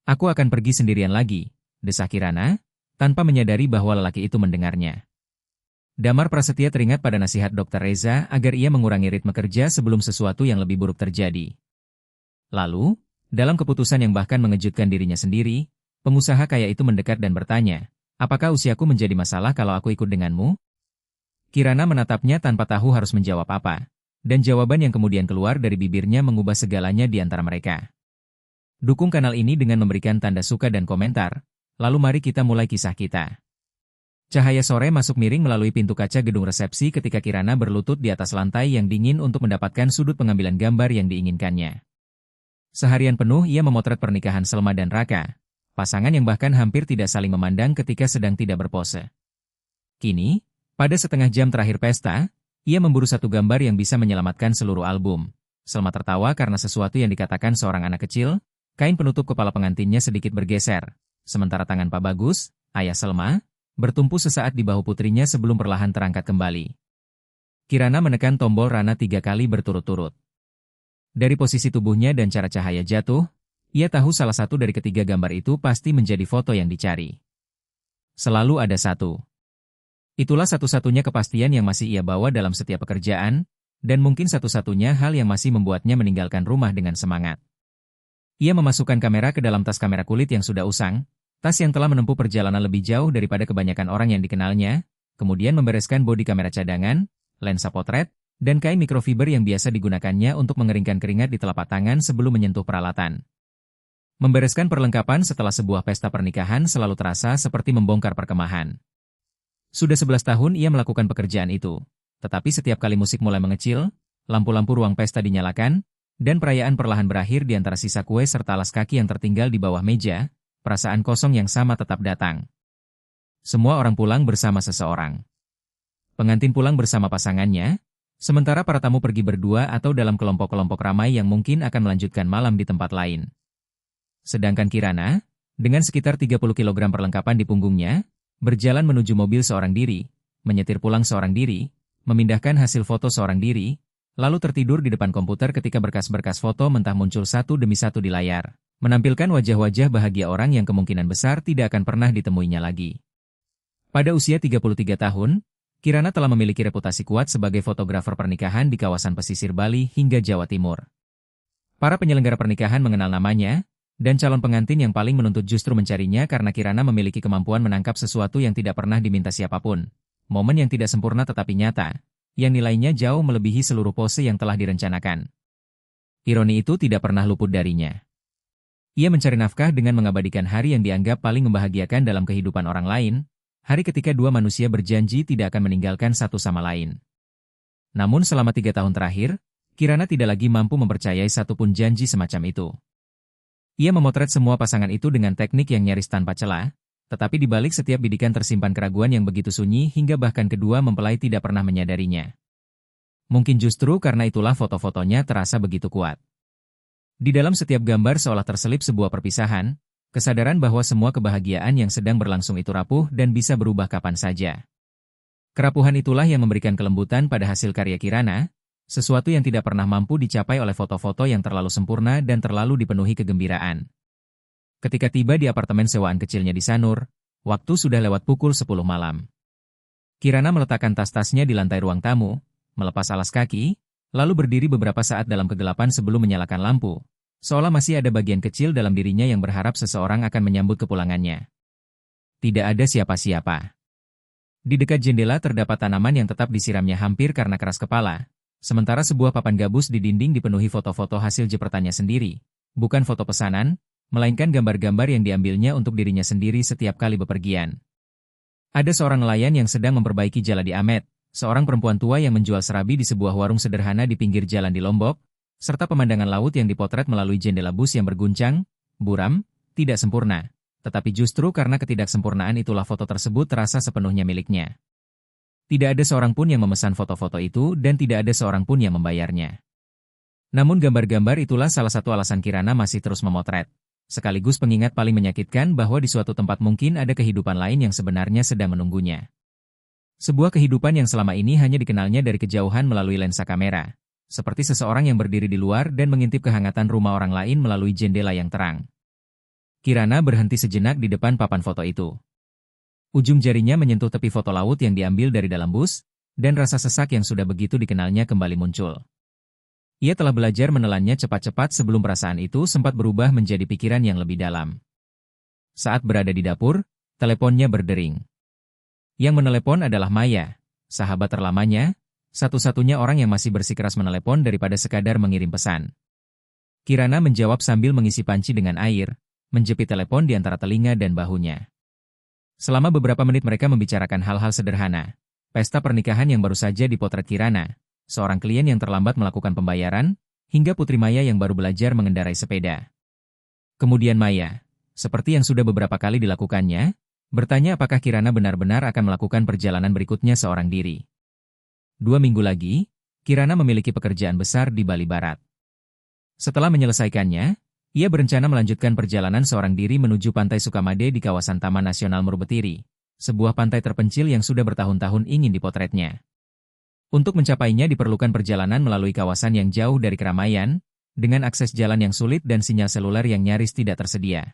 Aku akan pergi sendirian lagi, desah Kirana, tanpa menyadari bahwa lelaki itu mendengarnya. Damar Prasetya teringat pada nasihat Dr. Reza agar ia mengurangi ritme kerja sebelum sesuatu yang lebih buruk terjadi. Lalu, dalam keputusan yang bahkan mengejutkan dirinya sendiri, pengusaha kaya itu mendekat dan bertanya, apakah usiaku menjadi masalah kalau aku ikut denganmu? Kirana menatapnya tanpa tahu harus menjawab apa, dan jawaban yang kemudian keluar dari bibirnya mengubah segalanya di antara mereka. Dukung kanal ini dengan memberikan tanda suka dan komentar, lalu mari kita mulai kisah kita. Cahaya sore masuk miring melalui pintu kaca gedung resepsi ketika Kirana berlutut di atas lantai yang dingin untuk mendapatkan sudut pengambilan gambar yang diinginkannya. Seharian penuh ia memotret pernikahan Selma dan Raka, pasangan yang bahkan hampir tidak saling memandang ketika sedang tidak berpose. Kini, pada setengah jam terakhir pesta, ia memburu satu gambar yang bisa menyelamatkan seluruh album. Selma tertawa karena sesuatu yang dikatakan seorang anak kecil, kain penutup kepala pengantinnya sedikit bergeser, sementara tangan Pak Bagus, ayah Selma, bertumpu sesaat di bahu putrinya sebelum perlahan terangkat kembali. Kirana menekan tombol rana 3 kali berturut-turut. Dari posisi tubuhnya dan cara cahaya jatuh, ia tahu salah satu dari ketiga gambar itu pasti menjadi foto yang dicari. Selalu ada satu. Itulah satu-satunya kepastian yang masih ia bawa dalam setiap pekerjaan, dan mungkin satu-satunya hal yang masih membuatnya meninggalkan rumah dengan semangat. Ia memasukkan kamera ke dalam tas kamera kulit yang sudah usang, tas yang telah menempuh perjalanan lebih jauh daripada kebanyakan orang yang dikenalnya, kemudian membereskan bodi kamera cadangan, lensa potret, dan kain mikrofiber yang biasa digunakannya untuk mengeringkan keringat di telapak tangan sebelum menyentuh peralatan. Membereskan perlengkapan setelah sebuah pesta pernikahan selalu terasa seperti membongkar perkemahan. Sudah 11 tahun ia melakukan pekerjaan itu, tetapi setiap kali musik mulai mengecil, lampu-lampu ruang pesta dinyalakan, dan perayaan perlahan berakhir di antara sisa kue serta alas kaki yang tertinggal di bawah meja, perasaan kosong yang sama tetap datang. Semua orang pulang bersama seseorang. Pengantin pulang bersama pasangannya, sementara para tamu pergi berdua atau dalam kelompok-kelompok ramai yang mungkin akan melanjutkan malam di tempat lain. Sedangkan Kirana, dengan sekitar 30 kg perlengkapan di punggungnya, berjalan menuju mobil seorang diri, menyetir pulang seorang diri, memindahkan hasil foto seorang diri, lalu tertidur di depan komputer ketika berkas-berkas foto mentah muncul satu demi satu di layar, menampilkan wajah-wajah bahagia orang yang kemungkinan besar tidak akan pernah ditemuinya lagi. Pada usia 33 tahun, Kirana telah memiliki reputasi kuat sebagai fotografer pernikahan di kawasan pesisir Bali hingga Jawa Timur. Para penyelenggara pernikahan mengenal namanya, dan calon pengantin yang paling menuntut justru mencarinya karena Kirana memiliki kemampuan menangkap sesuatu yang tidak pernah diminta siapapun, momen yang tidak sempurna tetapi nyata, yang nilainya jauh melebihi seluruh pose yang telah direncanakan. Ironi itu tidak pernah luput darinya. Ia mencari nafkah dengan mengabadikan hari yang dianggap paling membahagiakan dalam kehidupan orang lain, hari ketika dua manusia berjanji tidak akan meninggalkan satu sama lain. Namun selama 3 tahun terakhir, Kirana tidak lagi mampu mempercayai satupun janji semacam itu. Ia memotret semua pasangan itu dengan teknik yang nyaris tanpa celah, tetapi di balik setiap bidikan tersimpan keraguan yang begitu sunyi hingga bahkan kedua mempelai tidak pernah menyadarinya. Mungkin justru karena itulah foto-fotonya terasa begitu kuat. Di dalam setiap gambar seolah terselip sebuah perpisahan, kesadaran bahwa semua kebahagiaan yang sedang berlangsung itu rapuh dan bisa berubah kapan saja. Kerapuhan itulah yang memberikan kelembutan pada hasil karya Kirana, sesuatu yang tidak pernah mampu dicapai oleh foto-foto yang terlalu sempurna dan terlalu dipenuhi kegembiraan. Ketika tiba di apartemen sewaan kecilnya di Sanur, waktu sudah lewat pukul 10 malam. Kirana meletakkan tas-tasnya di lantai ruang tamu, melepas alas kaki, lalu berdiri beberapa saat dalam kegelapan sebelum menyalakan lampu, seolah masih ada bagian kecil dalam dirinya yang berharap seseorang akan menyambut kepulangannya. Tidak ada siapa-siapa. Di dekat jendela terdapat tanaman yang tetap disiramnya hampir karena keras kepala, sementara sebuah papan gabus di dinding dipenuhi foto-foto hasil jepretannya sendiri, bukan foto pesanan, melainkan gambar-gambar yang diambilnya untuk dirinya sendiri setiap kali bepergian. Ada seorang nelayan yang sedang memperbaiki jala di Amet, seorang perempuan tua yang menjual serabi di sebuah warung sederhana di pinggir jalan di Lombok, serta pemandangan laut yang dipotret melalui jendela bus yang berguncang, buram, tidak sempurna. Tetapi justru karena ketidaksempurnaan itulah foto tersebut terasa sepenuhnya miliknya. Tidak ada seorang pun yang memesan foto-foto itu dan tidak ada seorang pun yang membayarnya. Namun gambar-gambar itulah salah satu alasan Kirana masih terus memotret. Sekaligus pengingat paling menyakitkan bahwa di suatu tempat mungkin ada kehidupan lain yang sebenarnya sedang menunggunya. Sebuah kehidupan yang selama ini hanya dikenalnya dari kejauhan melalui lensa kamera. Seperti seseorang yang berdiri di luar dan mengintip kehangatan rumah orang lain melalui jendela yang terang. Kirana berhenti sejenak di depan papan foto itu. Ujung jarinya menyentuh tepi foto laut yang diambil dari dalam bus, dan rasa sesak yang sudah begitu dikenalnya kembali muncul. Ia telah belajar menelannya cepat-cepat sebelum perasaan itu sempat berubah menjadi pikiran yang lebih dalam. Saat berada di dapur, teleponnya berdering. Yang menelepon adalah Maya, sahabat terlamanya, satu-satunya orang yang masih bersikeras menelepon daripada sekadar mengirim pesan. Kirana menjawab sambil mengisi panci dengan air, menjepit telepon di antara telinga dan bahunya. Selama beberapa menit mereka membicarakan hal-hal sederhana. Pesta pernikahan yang baru saja dipotret Kirana, seorang klien yang terlambat melakukan pembayaran, hingga Putri Maya yang baru belajar mengendarai sepeda. Kemudian Maya, seperti yang sudah beberapa kali dilakukannya, bertanya apakah Kirana benar-benar akan melakukan perjalanan berikutnya seorang diri. 2 minggu lagi, Kirana memiliki pekerjaan besar di Bali Barat. Setelah menyelesaikannya, ia berencana melanjutkan perjalanan seorang diri menuju Pantai Sukamade di kawasan Taman Nasional Murbetiri, sebuah pantai terpencil yang sudah bertahun-tahun ingin dipotretnya. Untuk mencapainya diperlukan perjalanan melalui kawasan yang jauh dari keramaian, dengan akses jalan yang sulit dan sinyal seluler yang nyaris tidak tersedia.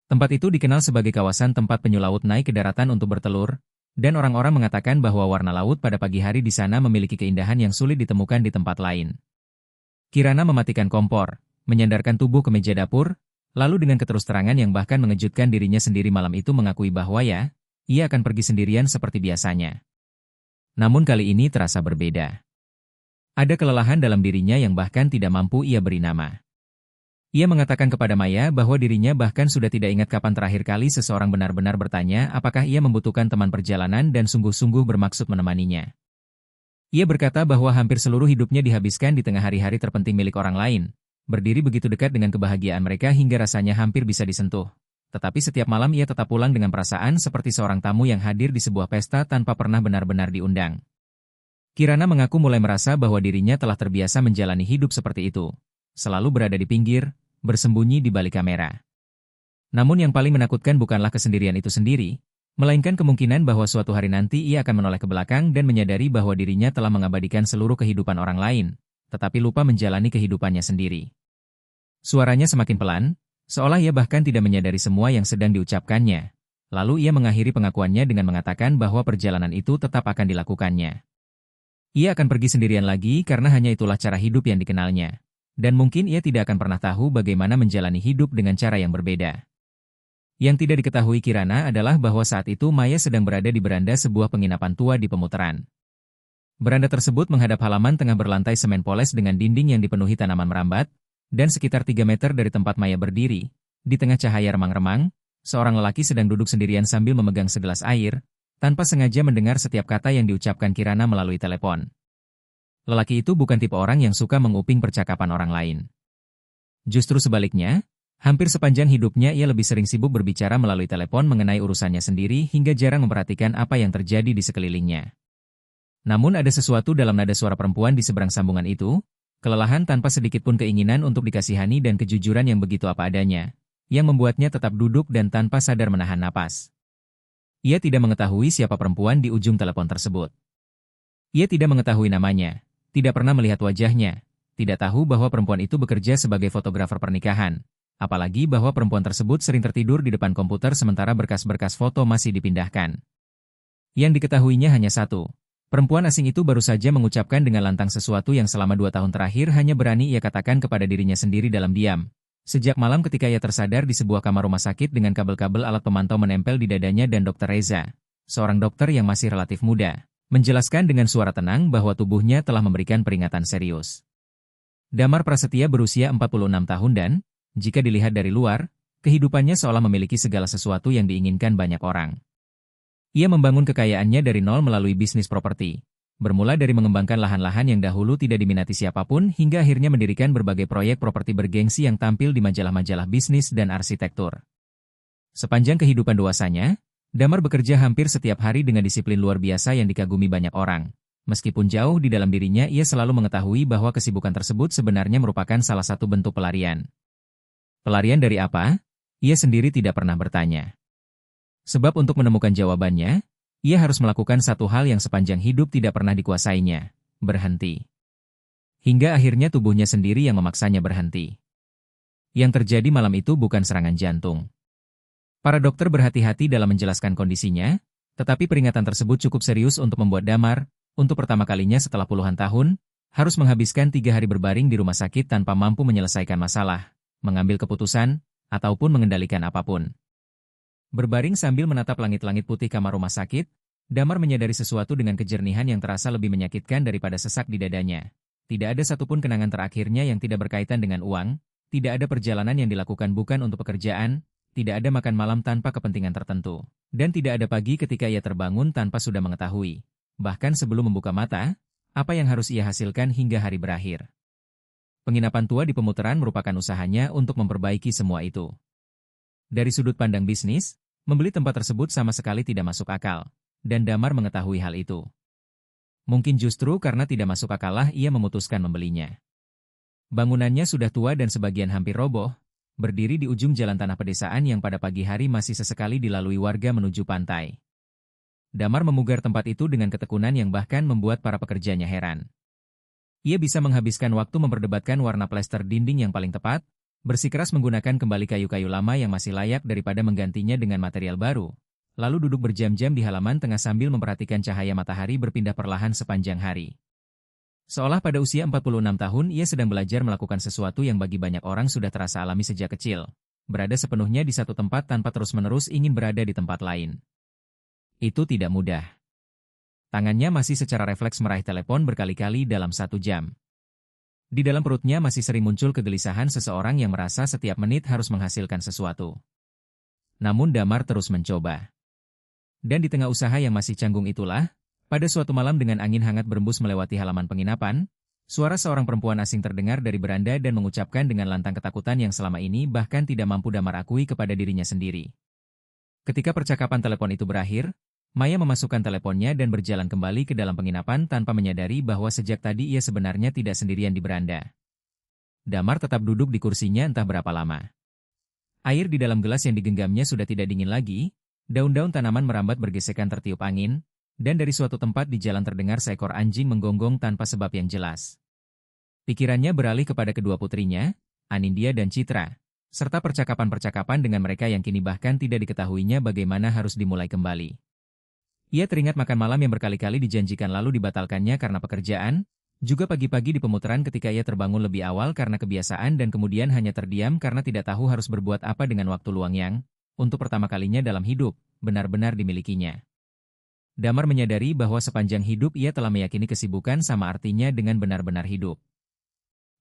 Tempat itu dikenal sebagai kawasan tempat penyu laut naik ke daratan untuk bertelur, dan orang-orang mengatakan bahwa warna laut pada pagi hari di sana memiliki keindahan yang sulit ditemukan di tempat lain. Kirana mematikan kompor, menyandarkan tubuh ke meja dapur, lalu dengan keterus-terangan yang bahkan mengejutkan dirinya sendiri malam itu mengakui bahwa ia akan pergi sendirian seperti biasanya. Namun kali ini terasa berbeda. Ada kelelahan dalam dirinya yang bahkan tidak mampu ia beri nama. Ia mengatakan kepada Maya bahwa dirinya bahkan sudah tidak ingat kapan terakhir kali seseorang benar-benar bertanya apakah ia membutuhkan teman perjalanan dan sungguh-sungguh bermaksud menemaninya. Ia berkata bahwa hampir seluruh hidupnya dihabiskan di tengah hari-hari terpenting milik orang lain, berdiri begitu dekat dengan kebahagiaan mereka hingga rasanya hampir bisa disentuh. Tetapi setiap malam ia tetap pulang dengan perasaan seperti seorang tamu yang hadir di sebuah pesta tanpa pernah benar-benar diundang. Kirana mengaku mulai merasa bahwa dirinya telah terbiasa menjalani hidup seperti itu, selalu berada di pinggir, bersembunyi di balik kamera. Namun yang paling menakutkan bukanlah kesendirian itu sendiri, melainkan kemungkinan bahwa suatu hari nanti ia akan menoleh ke belakang dan menyadari bahwa dirinya telah mengabadikan seluruh kehidupan orang lain, tetapi lupa menjalani kehidupannya sendiri. Suaranya semakin pelan, seolah ia bahkan tidak menyadari semua yang sedang diucapkannya. Lalu ia mengakhiri pengakuannya dengan mengatakan bahwa perjalanan itu tetap akan dilakukannya. Ia akan pergi sendirian lagi karena hanya itulah cara hidup yang dikenalnya. Dan mungkin ia tidak akan pernah tahu bagaimana menjalani hidup dengan cara yang berbeda. Yang tidak diketahui Kirana adalah bahwa saat itu Maya sedang berada di beranda sebuah penginapan tua di Pemutaran. Beranda tersebut menghadap halaman tengah berlantai semen poles dengan dinding yang dipenuhi tanaman merambat, dan sekitar 3 meter dari tempat Maya berdiri, di tengah cahaya remang-remang, seorang lelaki sedang duduk sendirian sambil memegang segelas air, tanpa sengaja mendengar setiap kata yang diucapkan Kirana melalui telepon. Lelaki itu bukan tipe orang yang suka menguping percakapan orang lain. Justru sebaliknya, hampir sepanjang hidupnya ia lebih sering sibuk berbicara melalui telepon mengenai urusannya sendiri hingga jarang memperhatikan apa yang terjadi di sekelilingnya. Namun ada sesuatu dalam nada suara perempuan di seberang sambungan itu, kelelahan tanpa sedikit pun keinginan untuk dikasihani dan kejujuran yang begitu apa adanya, yang membuatnya tetap duduk dan tanpa sadar menahan napas. Ia tidak mengetahui siapa perempuan di ujung telepon tersebut. Ia tidak mengetahui namanya, tidak pernah melihat wajahnya, tidak tahu bahwa perempuan itu bekerja sebagai fotografer pernikahan, apalagi bahwa perempuan tersebut sering tertidur di depan komputer sementara berkas-berkas foto masih dipindahkan. Yang diketahuinya hanya satu. Perempuan asing itu baru saja mengucapkan dengan lantang sesuatu yang selama 2 tahun terakhir hanya berani ia katakan kepada dirinya sendiri dalam diam. Sejak malam ketika ia tersadar di sebuah kamar rumah sakit dengan kabel-kabel alat pemantau menempel di dadanya dan Dr. Reza, seorang dokter yang masih relatif muda, menjelaskan dengan suara tenang bahwa tubuhnya telah memberikan peringatan serius. Damar Prasetya berusia 46 tahun dan, jika dilihat dari luar, kehidupannya seolah memiliki segala sesuatu yang diinginkan banyak orang. Ia membangun kekayaannya dari nol melalui bisnis properti. Bermula dari mengembangkan lahan-lahan yang dahulu tidak diminati siapapun hingga akhirnya mendirikan berbagai proyek properti bergengsi yang tampil di majalah-majalah bisnis dan arsitektur. Sepanjang kehidupan dewasanya, Damar bekerja hampir setiap hari dengan disiplin luar biasa yang dikagumi banyak orang. Meskipun jauh di dalam dirinya ia selalu mengetahui bahwa kesibukan tersebut sebenarnya merupakan salah satu bentuk pelarian. Pelarian dari apa? Ia sendiri tidak pernah bertanya. Sebab untuk menemukan jawabannya, ia harus melakukan satu hal yang sepanjang hidup tidak pernah dikuasainya, berhenti. Hingga akhirnya tubuhnya sendiri yang memaksanya berhenti. Yang terjadi malam itu bukan serangan jantung. Para dokter berhati-hati dalam menjelaskan kondisinya, tetapi peringatan tersebut cukup serius untuk membuat Damar, untuk pertama kalinya setelah puluhan tahun, harus menghabiskan 3 hari berbaring di rumah sakit tanpa mampu menyelesaikan masalah, mengambil keputusan, ataupun mengendalikan apapun. Berbaring sambil menatap langit-langit putih kamar rumah sakit, Damar menyadari sesuatu dengan kejernihan yang terasa lebih menyakitkan daripada sesak di dadanya. Tidak ada satupun kenangan terakhirnya yang tidak berkaitan dengan uang, tidak ada perjalanan yang dilakukan bukan untuk pekerjaan, tidak ada makan malam tanpa kepentingan tertentu, dan tidak ada pagi ketika ia terbangun tanpa sudah mengetahui, bahkan sebelum membuka mata, apa yang harus ia hasilkan hingga hari berakhir. Penginapan tua di Pemutaran merupakan usahanya untuk memperbaiki semua itu. Dari sudut pandang bisnis, membeli tempat tersebut sama sekali tidak masuk akal, dan Damar mengetahui hal itu. Mungkin justru karena tidak masuk akallah ia memutuskan membelinya. Bangunannya sudah tua dan sebagian hampir roboh, berdiri di ujung jalan tanah pedesaan yang pada pagi hari masih sesekali dilalui warga menuju pantai. Damar memugar tempat itu dengan ketekunan yang bahkan membuat para pekerjanya heran. Ia bisa menghabiskan waktu memperdebatkan warna plester dinding yang paling tepat, bersikeras menggunakan kembali kayu-kayu lama yang masih layak daripada menggantinya dengan material baru, lalu duduk berjam-jam di halaman tengah sambil memperhatikan cahaya matahari berpindah perlahan sepanjang hari. Seolah pada usia 46 tahun ia sedang belajar melakukan sesuatu yang bagi banyak orang sudah terasa alami sejak kecil, berada sepenuhnya di satu tempat tanpa terus-menerus ingin berada di tempat lain. Itu tidak mudah. Tangannya masih secara refleks meraih telepon berkali-kali dalam 1 jam. Di dalam perutnya masih sering muncul kegelisahan seseorang yang merasa setiap menit harus menghasilkan sesuatu. Namun Damar terus mencoba. Dan di tengah usaha yang masih canggung itulah, pada suatu malam dengan angin hangat berembus melewati halaman penginapan, suara seorang perempuan asing terdengar dari beranda dan mengucapkan dengan lantang ketakutan yang selama ini bahkan tidak mampu Damar akui kepada dirinya sendiri. Ketika percakapan telepon itu berakhir, Maya memasukkan teleponnya dan berjalan kembali ke dalam penginapan tanpa menyadari bahwa sejak tadi ia sebenarnya tidak sendirian di beranda. Damar tetap duduk di kursinya entah berapa lama. Air di dalam gelas yang digenggamnya sudah tidak dingin lagi, daun-daun tanaman merambat bergesekan tertiup angin, dan dari suatu tempat di jalan terdengar seekor anjing menggonggong tanpa sebab yang jelas. Pikirannya beralih kepada kedua putrinya, Anindya dan Citra, serta percakapan-percakapan dengan mereka yang kini bahkan tidak diketahuinya bagaimana harus dimulai kembali. Ia teringat makan malam yang berkali-kali dijanjikan lalu dibatalkannya karena pekerjaan, juga pagi-pagi di Pemutaran ketika ia terbangun lebih awal karena kebiasaan dan kemudian hanya terdiam karena tidak tahu harus berbuat apa dengan waktu luang yang, untuk pertama kalinya dalam hidup, benar-benar dimilikinya. Damar menyadari bahwa sepanjang hidup ia telah meyakini kesibukan sama artinya dengan benar-benar hidup.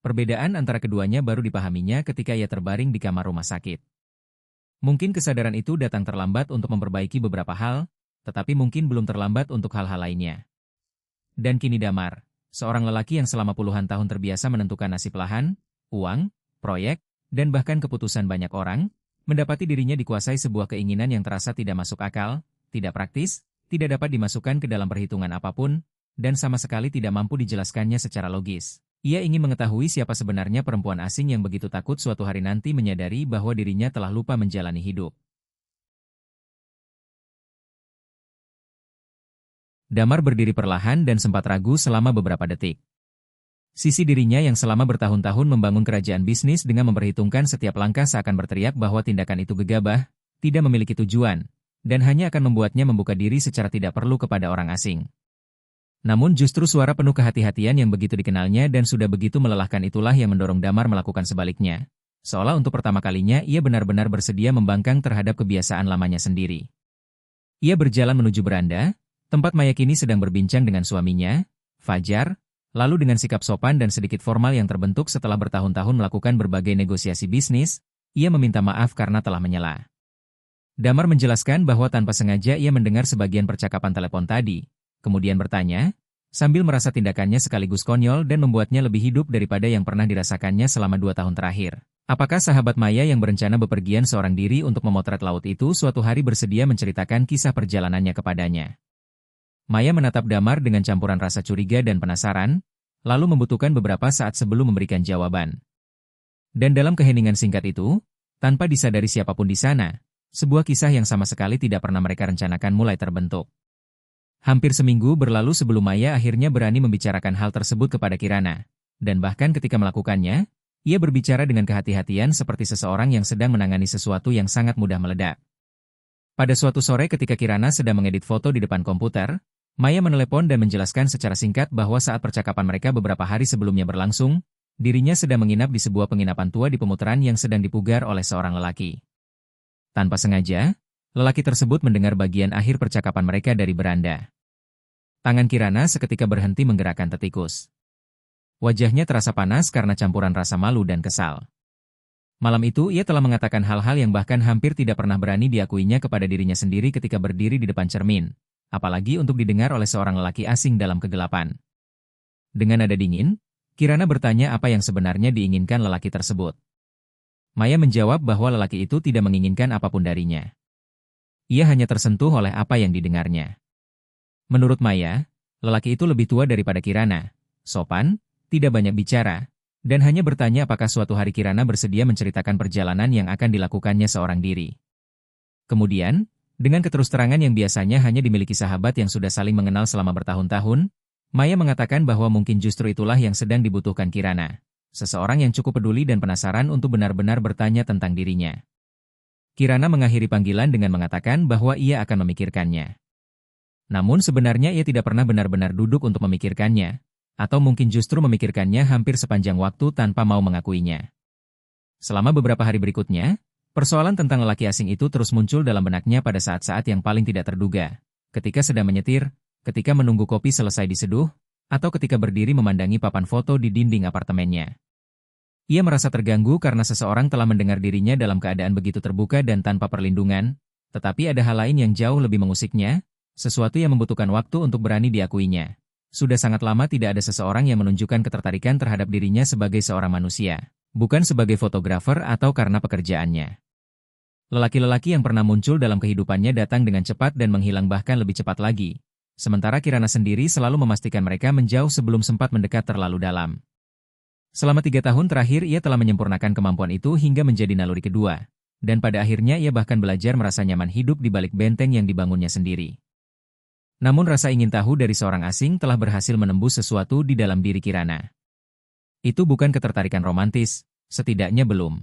Perbedaan antara keduanya baru dipahaminya ketika ia terbaring di kamar rumah sakit. Mungkin kesadaran itu datang terlambat untuk memperbaiki beberapa hal, tetapi mungkin belum terlambat untuk hal-hal lainnya. Dan kini Damar, seorang lelaki yang selama puluhan tahun terbiasa menentukan nasib lahan, uang, proyek, dan bahkan keputusan banyak orang, mendapati dirinya dikuasai sebuah keinginan yang terasa tidak masuk akal, tidak praktis, tidak dapat dimasukkan ke dalam perhitungan apapun, dan sama sekali tidak mampu dijelaskannya secara logis. Ia ingin mengetahui siapa sebenarnya perempuan asing yang begitu takut suatu hari nanti menyadari bahwa dirinya telah lupa menjalani hidup. Damar berdiri perlahan dan sempat ragu selama beberapa detik. Sisi dirinya yang selama bertahun-tahun membangun kerajaan bisnis dengan memperhitungkan setiap langkah seakan berteriak bahwa tindakan itu gegabah, tidak memiliki tujuan, dan hanya akan membuatnya membuka diri secara tidak perlu kepada orang asing. Namun justru suara penuh kehati-hatian yang begitu dikenalnya dan sudah begitu melelahkan itulah yang mendorong Damar melakukan sebaliknya. Seolah untuk pertama kalinya ia benar-benar bersedia membangkang terhadap kebiasaan lamanya sendiri. Ia berjalan menuju beranda, tempat Maya kini sedang berbincang dengan suaminya, Fajar, lalu dengan sikap sopan dan sedikit formal yang terbentuk setelah bertahun-tahun melakukan berbagai negosiasi bisnis, ia meminta maaf karena telah menyela. Damar menjelaskan bahwa tanpa sengaja ia mendengar sebagian percakapan telepon tadi, kemudian bertanya, sambil merasa tindakannya sekaligus konyol dan membuatnya lebih hidup daripada yang pernah dirasakannya selama 2 tahun terakhir. Apakah sahabat Maya yang berencana bepergian seorang diri untuk memotret laut itu suatu hari bersedia menceritakan kisah perjalanannya kepadanya? Maya menatap Damar dengan campuran rasa curiga dan penasaran, lalu membutuhkan beberapa saat sebelum memberikan jawaban. Dan dalam keheningan singkat itu, tanpa disadari siapapun di sana, sebuah kisah yang sama sekali tidak pernah mereka rencanakan mulai terbentuk. Hampir seminggu berlalu sebelum Maya akhirnya berani membicarakan hal tersebut kepada Kirana, dan bahkan ketika melakukannya, Ia berbicara dengan kehati-hatian seperti seseorang yang sedang menangani sesuatu yang sangat mudah meledak. Pada suatu sore ketika Kirana sedang mengedit foto di depan komputer, Maya menelepon dan menjelaskan secara singkat bahwa saat percakapan mereka beberapa hari sebelumnya berlangsung, dirinya sedang menginap di sebuah penginapan tua di pemutaran yang sedang dipugar oleh seorang lelaki. Tanpa sengaja, lelaki tersebut mendengar bagian akhir percakapan mereka dari beranda. Tangan Kirana seketika berhenti menggerakkan tetikus. Wajahnya terasa panas karena campuran rasa malu dan kesal. Malam itu ia telah mengatakan hal-hal yang bahkan hampir tidak pernah berani diakuinya kepada dirinya sendiri ketika berdiri di depan cermin, apalagi untuk didengar oleh seorang lelaki asing dalam kegelapan. Dengan nada dingin, Kirana bertanya apa yang sebenarnya diinginkan lelaki tersebut. Maya menjawab bahwa lelaki itu tidak menginginkan apapun darinya. Ia hanya tersentuh oleh apa yang didengarnya. Menurut Maya, lelaki itu lebih tua daripada Kirana, sopan, tidak banyak bicara, dan hanya bertanya apakah suatu hari Kirana bersedia menceritakan perjalanan yang akan dilakukannya seorang diri. Kemudian, dengan keterus-terangan yang biasanya hanya dimiliki sahabat yang sudah saling mengenal selama bertahun-tahun, Maya mengatakan bahwa mungkin justru itulah yang sedang dibutuhkan Kirana. Seseorang yang cukup peduli dan penasaran untuk benar-benar bertanya tentang dirinya. Kirana mengakhiri panggilan dengan mengatakan bahwa ia akan memikirkannya. Namun sebenarnya ia tidak pernah benar-benar duduk untuk memikirkannya, atau mungkin justru memikirkannya hampir sepanjang waktu tanpa mau mengakuinya. Selama beberapa hari berikutnya, persoalan tentang lelaki asing itu terus muncul dalam benaknya pada saat-saat yang paling tidak terduga, ketika sedang menyetir, ketika menunggu kopi selesai diseduh, atau ketika berdiri memandangi papan foto di dinding apartemennya. Ia merasa terganggu karena seseorang telah mendengar dirinya dalam keadaan begitu terbuka dan tanpa perlindungan, tetapi ada hal lain yang jauh lebih mengusiknya, sesuatu yang membutuhkan waktu untuk berani diakuinya. Sudah sangat lama tidak ada seseorang yang menunjukkan ketertarikan terhadap dirinya sebagai seorang manusia, bukan sebagai fotografer atau karena pekerjaannya. Lelaki-lelaki yang pernah muncul dalam kehidupannya datang dengan cepat dan menghilang bahkan lebih cepat lagi, sementara Kirana sendiri selalu memastikan mereka menjauh sebelum sempat mendekat terlalu dalam. Selama 3 tahun terakhir ia telah menyempurnakan kemampuan itu hingga menjadi naluri kedua, dan pada akhirnya ia bahkan belajar merasa nyaman hidup di balik benteng yang dibangunnya sendiri. Namun rasa ingin tahu dari seorang asing telah berhasil menembus sesuatu di dalam diri Kirana. Itu bukan ketertarikan romantis, setidaknya belum.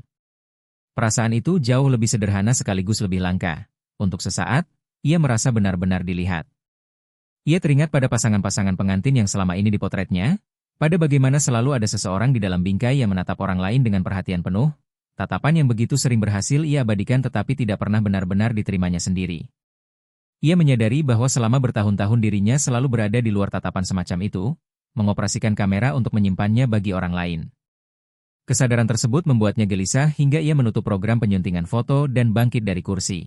Perasaan itu jauh lebih sederhana sekaligus lebih langka. Untuk sesaat, ia merasa benar-benar dilihat. Ia teringat pada pasangan-pasangan pengantin yang selama ini dipotretnya, pada bagaimana selalu ada seseorang di dalam bingkai yang menatap orang lain dengan perhatian penuh, tatapan yang begitu sering berhasil ia abadikan tetapi tidak pernah benar-benar diterimanya sendiri. Ia menyadari bahwa selama bertahun-tahun dirinya selalu berada di luar tatapan semacam itu, mengoperasikan kamera untuk menyimpannya bagi orang lain. Kesadaran tersebut membuatnya gelisah hingga ia menutup program penyuntingan foto dan bangkit dari kursi.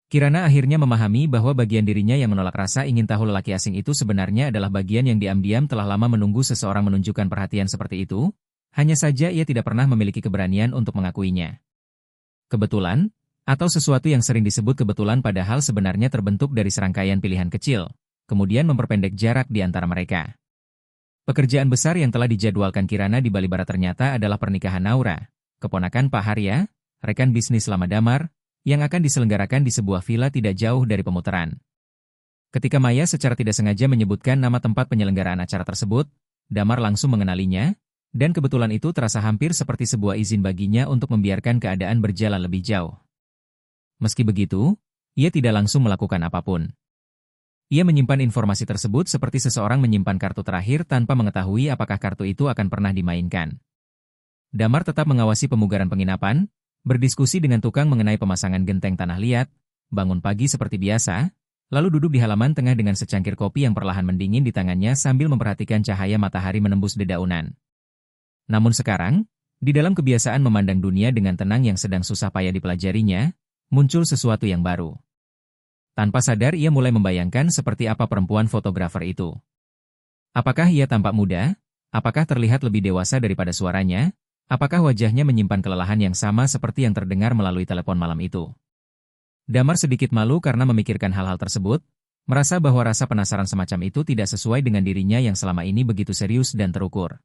Kirana akhirnya memahami bahwa bagian dirinya yang menolak rasa ingin tahu lelaki asing itu sebenarnya adalah bagian yang diam-diam telah lama menunggu seseorang menunjukkan perhatian seperti itu, hanya saja ia tidak pernah memiliki keberanian untuk mengakuinya. Kebetulan, atau sesuatu yang sering disebut kebetulan padahal sebenarnya terbentuk dari serangkaian pilihan kecil, kemudian memperpendek jarak di antara mereka. Pekerjaan besar yang telah dijadwalkan Kirana di Bali Barat ternyata adalah pernikahan Naura, keponakan Pak Harya, rekan bisnis lama Damar, yang akan diselenggarakan di sebuah villa tidak jauh dari pemutaran. Ketika Maya secara tidak sengaja menyebutkan nama tempat penyelenggaraan acara tersebut, Damar langsung mengenalinya, dan kebetulan itu terasa hampir seperti sebuah izin baginya untuk membiarkan keadaan berjalan lebih jauh. Meski begitu, ia tidak langsung melakukan apapun. Ia menyimpan informasi tersebut seperti seseorang menyimpan kartu terakhir tanpa mengetahui apakah kartu itu akan pernah dimainkan. Damar tetap mengawasi pemugaran penginapan, berdiskusi dengan tukang mengenai pemasangan genteng tanah liat, bangun pagi seperti biasa, lalu duduk di halaman tengah dengan secangkir kopi yang perlahan mendingin di tangannya sambil memperhatikan cahaya matahari menembus dedaunan. Namun sekarang, di dalam kebiasaan memandang dunia dengan tenang yang sedang susah payah dipelajarinya, muncul sesuatu yang baru. Tanpa sadar ia mulai membayangkan seperti apa perempuan fotografer itu. Apakah ia tampak muda? Apakah terlihat lebih dewasa daripada suaranya? Apakah wajahnya menyimpan kelelahan yang sama seperti yang terdengar melalui telepon malam itu? Damar sedikit malu karena memikirkan hal-hal tersebut, merasa bahwa rasa penasaran semacam itu tidak sesuai dengan dirinya yang selama ini begitu serius dan terukur.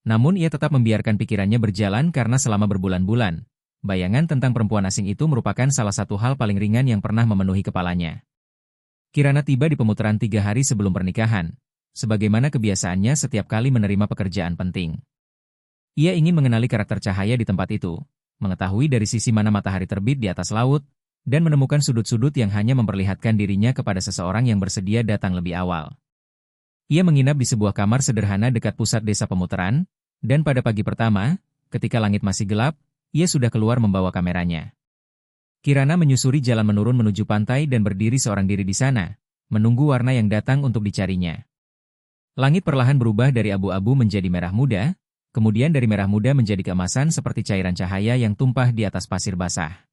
Namun ia tetap membiarkan pikirannya berjalan karena selama berbulan-bulan, bayangan tentang perempuan asing itu merupakan salah satu hal paling ringan yang pernah memenuhi kepalanya. Kirana tiba di pemutaran 3 hari sebelum pernikahan, sebagaimana kebiasaannya setiap kali menerima pekerjaan penting. Ia ingin mengenali karakter cahaya di tempat itu, mengetahui dari sisi mana matahari terbit di atas laut, dan menemukan sudut-sudut yang hanya memperlihatkan dirinya kepada seseorang yang bersedia datang lebih awal. Ia menginap di sebuah kamar sederhana dekat pusat desa pemutaran, dan pada pagi pertama, ketika langit masih gelap, ia sudah keluar membawa kameranya. Kirana menyusuri jalan menurun menuju pantai dan berdiri seorang diri di sana, menunggu warna yang datang untuk dicarinya. Langit perlahan berubah dari abu-abu menjadi merah muda, kemudian dari merah muda menjadi keemasan seperti cairan cahaya yang tumpah di atas pasir basah.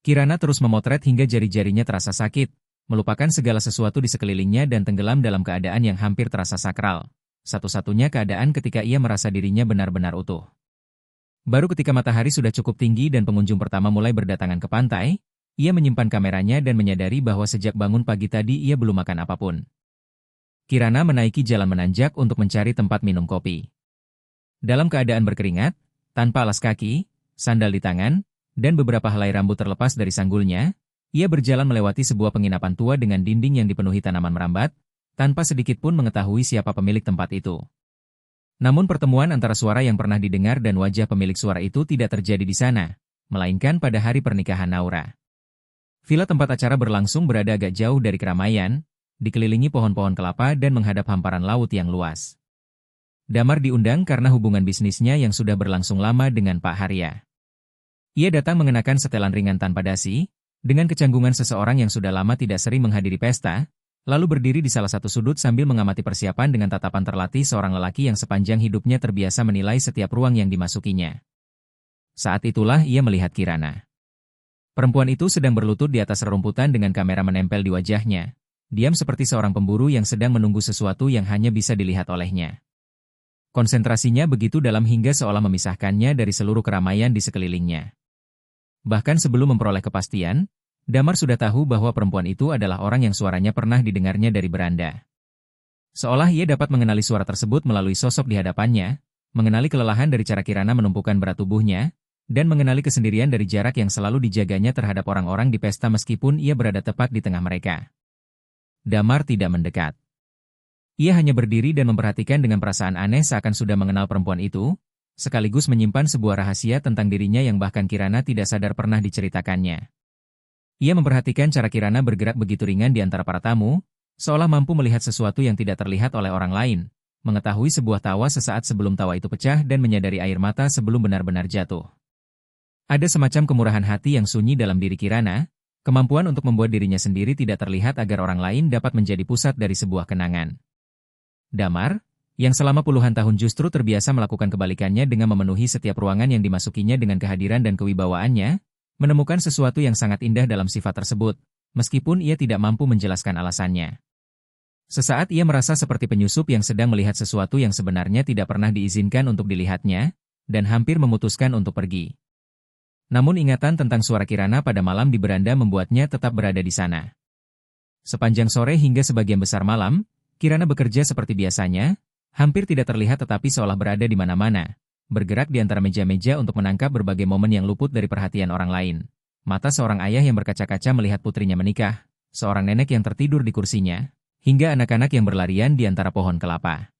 Kirana terus memotret hingga jari-jarinya terasa sakit, melupakan segala sesuatu di sekelilingnya dan tenggelam dalam keadaan yang hampir terasa sakral. Satu-satunya keadaan ketika ia merasa dirinya benar-benar utuh. Baru ketika matahari sudah cukup tinggi dan pengunjung pertama mulai berdatangan ke pantai, ia menyimpan kameranya dan menyadari bahwa sejak bangun pagi tadi ia belum makan apapun. Kirana menaiki jalan menanjak untuk mencari tempat minum kopi. Dalam keadaan berkeringat, tanpa alas kaki, sandal di tangan, dan beberapa helai rambut terlepas dari sanggulnya, ia berjalan melewati sebuah penginapan tua dengan dinding yang dipenuhi tanaman merambat, tanpa sedikit pun mengetahui siapa pemilik tempat itu. Namun pertemuan antara suara yang pernah didengar dan wajah pemilik suara itu tidak terjadi di sana, melainkan pada hari pernikahan Naura. Villa tempat acara berlangsung berada agak jauh dari keramaian, dikelilingi pohon-pohon kelapa dan menghadap hamparan laut yang luas. Damar diundang karena hubungan bisnisnya yang sudah berlangsung lama dengan Pak Harya. Ia datang mengenakan setelan ringan tanpa dasi, dengan kecanggungan seseorang yang sudah lama tidak sering menghadiri pesta, lalu berdiri di salah satu sudut sambil mengamati persiapan dengan tatapan terlatih seorang lelaki yang sepanjang hidupnya terbiasa menilai setiap ruang yang dimasukinya. Saat itulah ia melihat Kirana. Perempuan itu sedang berlutut di atas rerumputan dengan kamera menempel di wajahnya, diam seperti seorang pemburu yang sedang menunggu sesuatu yang hanya bisa dilihat olehnya. Konsentrasinya begitu dalam hingga seolah memisahkannya dari seluruh keramaian di sekelilingnya. Bahkan sebelum memperoleh kepastian, Damar sudah tahu bahwa perempuan itu adalah orang yang suaranya pernah didengarnya dari beranda. Seolah ia dapat mengenali suara tersebut melalui sosok di hadapannya, mengenali kelelahan dari cara Kirana menumpukan berat tubuhnya, dan mengenali kesendirian dari jarak yang selalu dijaganya terhadap orang-orang di pesta meskipun ia berada tepat di tengah mereka. Damar tidak mendekat. Ia hanya berdiri dan memperhatikan dengan perasaan aneh seakan sudah mengenal perempuan itu, sekaligus menyimpan sebuah rahasia tentang dirinya yang bahkan Kirana tidak sadar pernah diceritakannya. Ia memperhatikan cara Kirana bergerak begitu ringan di antara para tamu, seolah mampu melihat sesuatu yang tidak terlihat oleh orang lain, mengetahui sebuah tawa sesaat sebelum tawa itu pecah dan menyadari air mata sebelum benar-benar jatuh. Ada semacam kemurahan hati yang sunyi dalam diri Kirana, kemampuan untuk membuat dirinya sendiri tidak terlihat agar orang lain dapat menjadi pusat dari sebuah kenangan. Damar, yang selama puluhan tahun justru terbiasa melakukan kebalikannya dengan memenuhi setiap ruangan yang dimasukinya dengan kehadiran dan kewibawaannya, menemukan sesuatu yang sangat indah dalam sifat tersebut, meskipun ia tidak mampu menjelaskan alasannya. Sesaat ia merasa seperti penyusup yang sedang melihat sesuatu yang sebenarnya tidak pernah diizinkan untuk dilihatnya, dan hampir memutuskan untuk pergi. Namun ingatan tentang suara Kirana pada malam di beranda membuatnya tetap berada di sana. Sepanjang sore hingga sebagian besar malam, Kirana bekerja seperti biasanya, hampir tidak terlihat tetapi seolah berada di mana-mana, bergerak di antara meja-meja untuk menangkap berbagai momen yang luput dari perhatian orang lain. Mata seorang ayah yang berkaca-kaca melihat putrinya menikah, seorang nenek yang tertidur di kursinya, hingga anak-anak yang berlarian di antara pohon kelapa.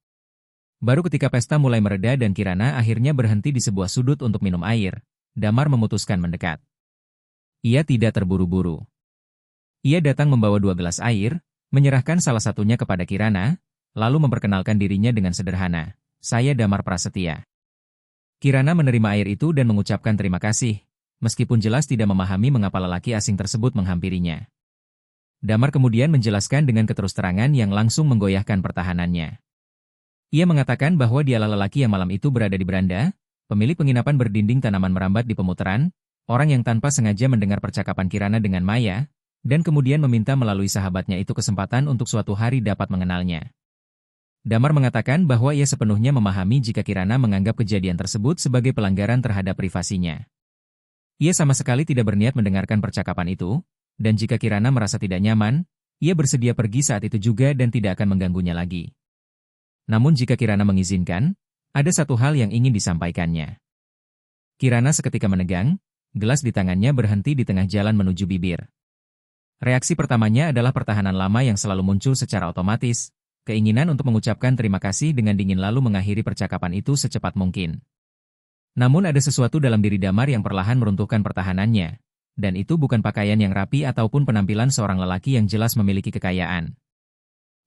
Baru ketika pesta mulai mereda dan Kirana akhirnya berhenti di sebuah sudut untuk minum air, Damar memutuskan mendekat. Ia tidak terburu-buru. Ia datang membawa 2 gelas air, menyerahkan salah satunya kepada Kirana, lalu memperkenalkan dirinya dengan sederhana, "Saya Damar Prasetya." Kirana menerima air itu dan mengucapkan terima kasih, meskipun jelas tidak memahami mengapa lelaki asing tersebut menghampirinya. Damar kemudian menjelaskan dengan keterus-terangan yang langsung menggoyahkan pertahanannya. Ia mengatakan bahwa dialah lelaki yang malam itu berada di beranda, pemilik penginapan berdinding tanaman merambat di pemutaran, orang yang tanpa sengaja mendengar percakapan Kirana dengan Maya, dan kemudian meminta melalui sahabatnya itu kesempatan untuk suatu hari dapat mengenalnya. Damar mengatakan bahwa ia sepenuhnya memahami jika Kirana menganggap kejadian tersebut sebagai pelanggaran terhadap privasinya. Ia sama sekali tidak berniat mendengarkan percakapan itu, dan jika Kirana merasa tidak nyaman, ia bersedia pergi saat itu juga dan tidak akan mengganggunya lagi. Namun jika Kirana mengizinkan, ada satu hal yang ingin disampaikannya. Kirana seketika menegang, gelas di tangannya berhenti di tengah jalan menuju bibir. Reaksi pertamanya adalah pertahanan lama yang selalu muncul secara otomatis, keinginan untuk mengucapkan terima kasih dengan dingin lalu mengakhiri percakapan itu secepat mungkin. Namun ada sesuatu dalam diri Damar yang perlahan meruntuhkan pertahanannya. Dan itu bukan pakaian yang rapi ataupun penampilan seorang lelaki yang jelas memiliki kekayaan.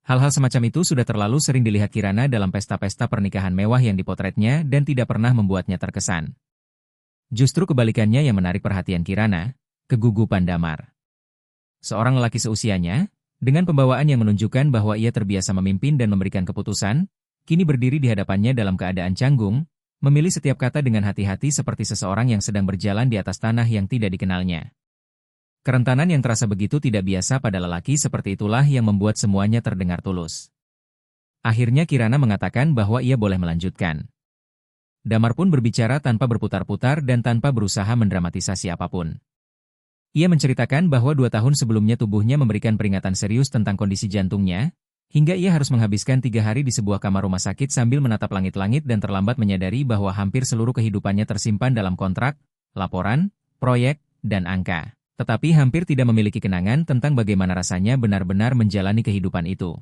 Hal-hal semacam itu sudah terlalu sering dilihat Kirana dalam pesta-pesta pernikahan mewah yang dipotretnya dan tidak pernah membuatnya terkesan. Justru kebalikannya yang menarik perhatian Kirana, kegugupan Damar. Seorang lelaki seusianya, dengan pembawaan yang menunjukkan bahwa ia terbiasa memimpin dan memberikan keputusan, kini berdiri di hadapannya dalam keadaan canggung, memilih setiap kata dengan hati-hati seperti seseorang yang sedang berjalan di atas tanah yang tidak dikenalnya. Kerentanan yang terasa begitu tidak biasa pada lelaki seperti itulah yang membuat semuanya terdengar tulus. Akhirnya Kirana mengatakan bahwa ia boleh melanjutkan. Damar pun berbicara tanpa berputar-putar dan tanpa berusaha mendramatisasi apapun. Ia menceritakan bahwa 2 tahun sebelumnya tubuhnya memberikan peringatan serius tentang kondisi jantungnya, hingga ia harus menghabiskan 3 hari di sebuah kamar rumah sakit sambil menatap langit-langit dan terlambat menyadari bahwa hampir seluruh kehidupannya tersimpan dalam kontrak, laporan, proyek, dan angka. Tetapi hampir tidak memiliki kenangan tentang bagaimana rasanya benar-benar menjalani kehidupan itu.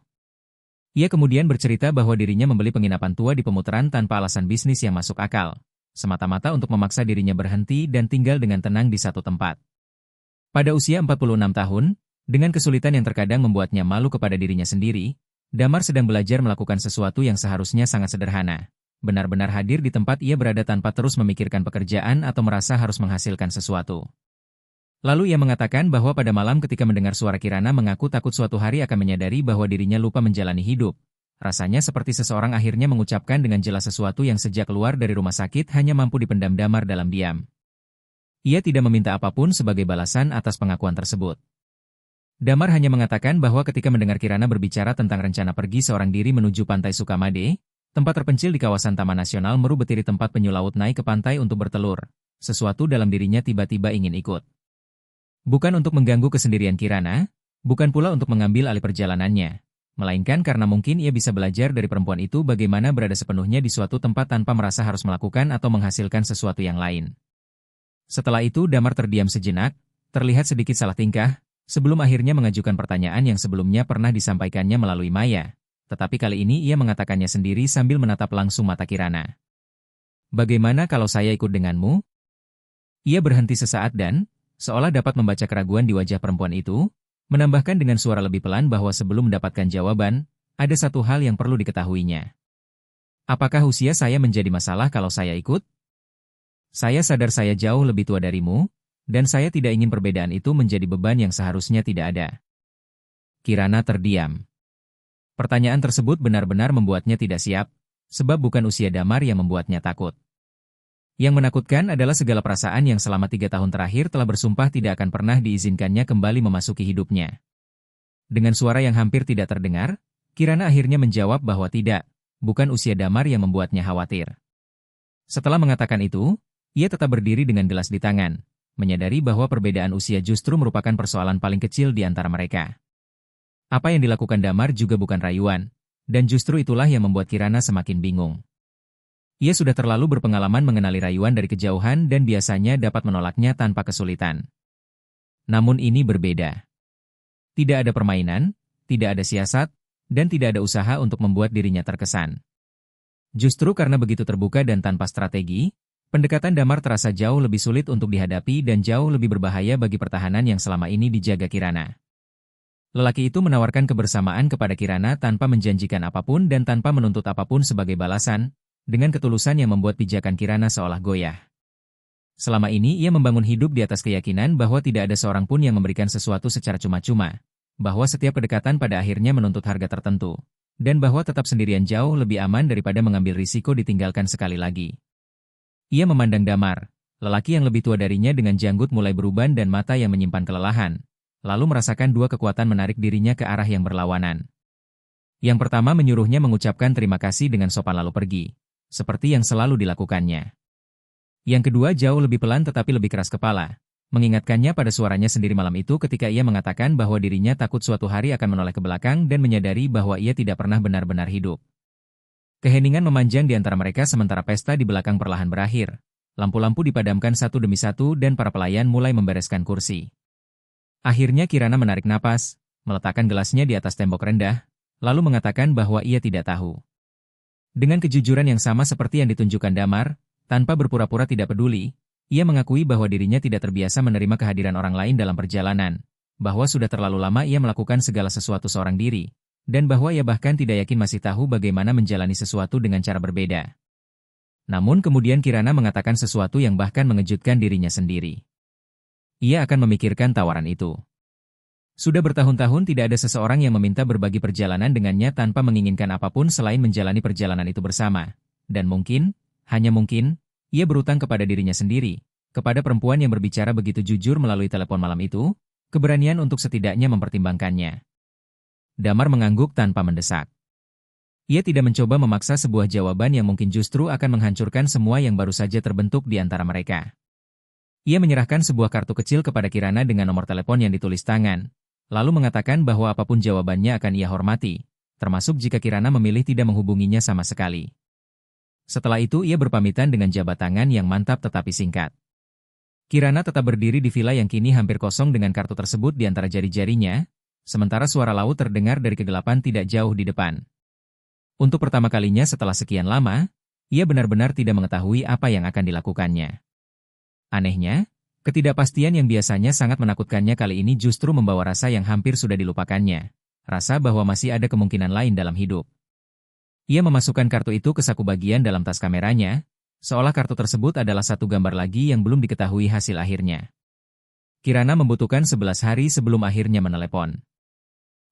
Ia kemudian bercerita bahwa dirinya membeli penginapan tua di pemutaran tanpa alasan bisnis yang masuk akal, semata-mata untuk memaksa dirinya berhenti dan tinggal dengan tenang di satu tempat. Pada usia 46 tahun, dengan kesulitan yang terkadang membuatnya malu kepada dirinya sendiri, Damar sedang belajar melakukan sesuatu yang seharusnya sangat sederhana. Benar-benar hadir di tempat ia berada tanpa terus memikirkan pekerjaan atau merasa harus menghasilkan sesuatu. Lalu ia mengatakan bahwa pada malam ketika mendengar suara Kirana mengaku takut suatu hari akan menyadari bahwa dirinya lupa menjalani hidup. Rasanya seperti seseorang akhirnya mengucapkan dengan jelas sesuatu yang sejak keluar dari rumah sakit hanya mampu dipendam Damar dalam diam. Ia tidak meminta apapun sebagai balasan atas pengakuan tersebut. Damar hanya mengatakan bahwa ketika mendengar Kirana berbicara tentang rencana pergi seorang diri menuju pantai Sukamade, tempat terpencil di kawasan Taman Nasional Meru Betiri tempat penyu laut naik ke pantai untuk bertelur, sesuatu dalam dirinya tiba-tiba ingin ikut. Bukan untuk mengganggu kesendirian Kirana, bukan pula untuk mengambil alih perjalanannya, melainkan karena mungkin ia bisa belajar dari perempuan itu bagaimana berada sepenuhnya di suatu tempat tanpa merasa harus melakukan atau menghasilkan sesuatu yang lain. Setelah itu Damar terdiam sejenak, terlihat sedikit salah tingkah, sebelum akhirnya mengajukan pertanyaan yang sebelumnya pernah disampaikannya melalui Maya, tetapi kali ini ia mengatakannya sendiri sambil menatap langsung mata Kirana. Bagaimana kalau saya ikut denganmu? Ia berhenti sesaat dan, seolah dapat membaca keraguan di wajah perempuan itu, menambahkan dengan suara lebih pelan bahwa sebelum mendapatkan jawaban, ada satu hal yang perlu diketahuinya. Apakah usia saya menjadi masalah kalau saya ikut? Saya sadar saya jauh lebih tua darimu, dan saya tidak ingin perbedaan itu menjadi beban yang seharusnya tidak ada. Kirana terdiam. Pertanyaan tersebut benar-benar membuatnya tidak siap, sebab bukan usia Damar yang membuatnya takut. Yang menakutkan adalah segala perasaan yang selama 3 tahun terakhir telah bersumpah tidak akan pernah diizinkannya kembali memasuki hidupnya. Dengan suara yang hampir tidak terdengar, Kirana akhirnya menjawab bahwa tidak, bukan usia Damar yang membuatnya khawatir. Setelah mengatakan itu, ia tetap berdiri dengan gelas di tangan, menyadari bahwa perbedaan usia justru merupakan persoalan paling kecil di antara mereka. Apa yang dilakukan Damar juga bukan rayuan, dan justru itulah yang membuat Kirana semakin bingung. Ia sudah terlalu berpengalaman mengenali rayuan dari kejauhan dan biasanya dapat menolaknya tanpa kesulitan. Namun ini berbeda. Tidak ada permainan, tidak ada siasat, dan tidak ada usaha untuk membuat dirinya terkesan. Justru karena begitu terbuka dan tanpa strategi, pendekatan Damar terasa jauh lebih sulit untuk dihadapi dan jauh lebih berbahaya bagi pertahanan yang selama ini dijaga Kirana. Lelaki itu menawarkan kebersamaan kepada Kirana tanpa menjanjikan apapun dan tanpa menuntut apapun sebagai balasan, dengan ketulusan yang membuat pijakan Kirana seolah goyah. Selama ini ia membangun hidup di atas keyakinan bahwa tidak ada seorang pun yang memberikan sesuatu secara cuma-cuma, bahwa setiap kedekatan pada akhirnya menuntut harga tertentu, dan bahwa tetap sendirian jauh lebih aman daripada mengambil risiko ditinggalkan sekali lagi. Ia memandang Damar, lelaki yang lebih tua darinya dengan janggut mulai beruban dan mata yang menyimpan kelelahan, lalu merasakan dua kekuatan menarik dirinya ke arah yang berlawanan. Yang pertama menyuruhnya mengucapkan terima kasih dengan sopan lalu pergi, seperti yang selalu dilakukannya. Yang kedua jauh lebih pelan tetapi lebih keras kepala, mengingatkannya pada suaranya sendiri malam itu ketika ia mengatakan bahwa dirinya takut suatu hari akan menoleh ke belakang dan menyadari bahwa ia tidak pernah benar-benar hidup. Keheningan memanjang di antara mereka sementara pesta di belakang perlahan berakhir. Lampu-lampu dipadamkan satu demi satu dan para pelayan mulai membereskan kursi. Akhirnya Kirana menarik napas, meletakkan gelasnya di atas tembok rendah, lalu mengatakan bahwa ia tidak tahu. Dengan kejujuran yang sama seperti yang ditunjukkan Damar, Tanpa berpura-pura tidak peduli, ia mengakui bahwa dirinya tidak terbiasa menerima kehadiran orang lain dalam perjalanan, bahwa sudah terlalu lama ia melakukan segala sesuatu seorang diri, dan bahwa ia bahkan tidak yakin masih tahu bagaimana menjalani sesuatu dengan cara berbeda. Namun kemudian Kirana mengatakan sesuatu yang bahkan mengejutkan dirinya sendiri. Ia akan memikirkan tawaran itu. Sudah bertahun-tahun tidak ada seseorang yang meminta berbagi perjalanan dengannya tanpa menginginkan apapun selain menjalani perjalanan itu bersama. Dan mungkin, hanya mungkin, ia berutang kepada dirinya sendiri, kepada perempuan yang berbicara begitu jujur melalui telepon malam itu, keberanian untuk setidaknya mempertimbangkannya. Damar mengangguk tanpa mendesak. Ia tidak mencoba memaksa sebuah jawaban yang mungkin justru akan menghancurkan semua yang baru saja terbentuk di antara mereka. Ia menyerahkan sebuah kartu kecil kepada Kirana dengan nomor telepon yang ditulis tangan, lalu mengatakan bahwa apapun jawabannya akan ia hormati, termasuk jika Kirana memilih tidak menghubunginya sama sekali. Setelah itu ia berpamitan dengan jabat tangan yang mantap tetapi singkat. Kirana tetap berdiri di villa yang kini hampir kosong dengan kartu tersebut di antara jari-jarinya, sementara suara laut terdengar dari kegelapan tidak jauh di depan. Untuk pertama kalinya setelah sekian lama, ia benar-benar tidak mengetahui apa yang akan dilakukannya. Anehnya, ketidakpastian yang biasanya sangat menakutkannya kali ini justru membawa rasa yang hampir sudah dilupakannya, rasa bahwa masih ada kemungkinan lain dalam hidup. Ia memasukkan kartu itu ke saku bagian dalam tas kameranya, seolah kartu tersebut adalah satu gambar lagi yang belum diketahui hasil akhirnya. Kirana membutuhkan 11 hari sebelum akhirnya menelepon.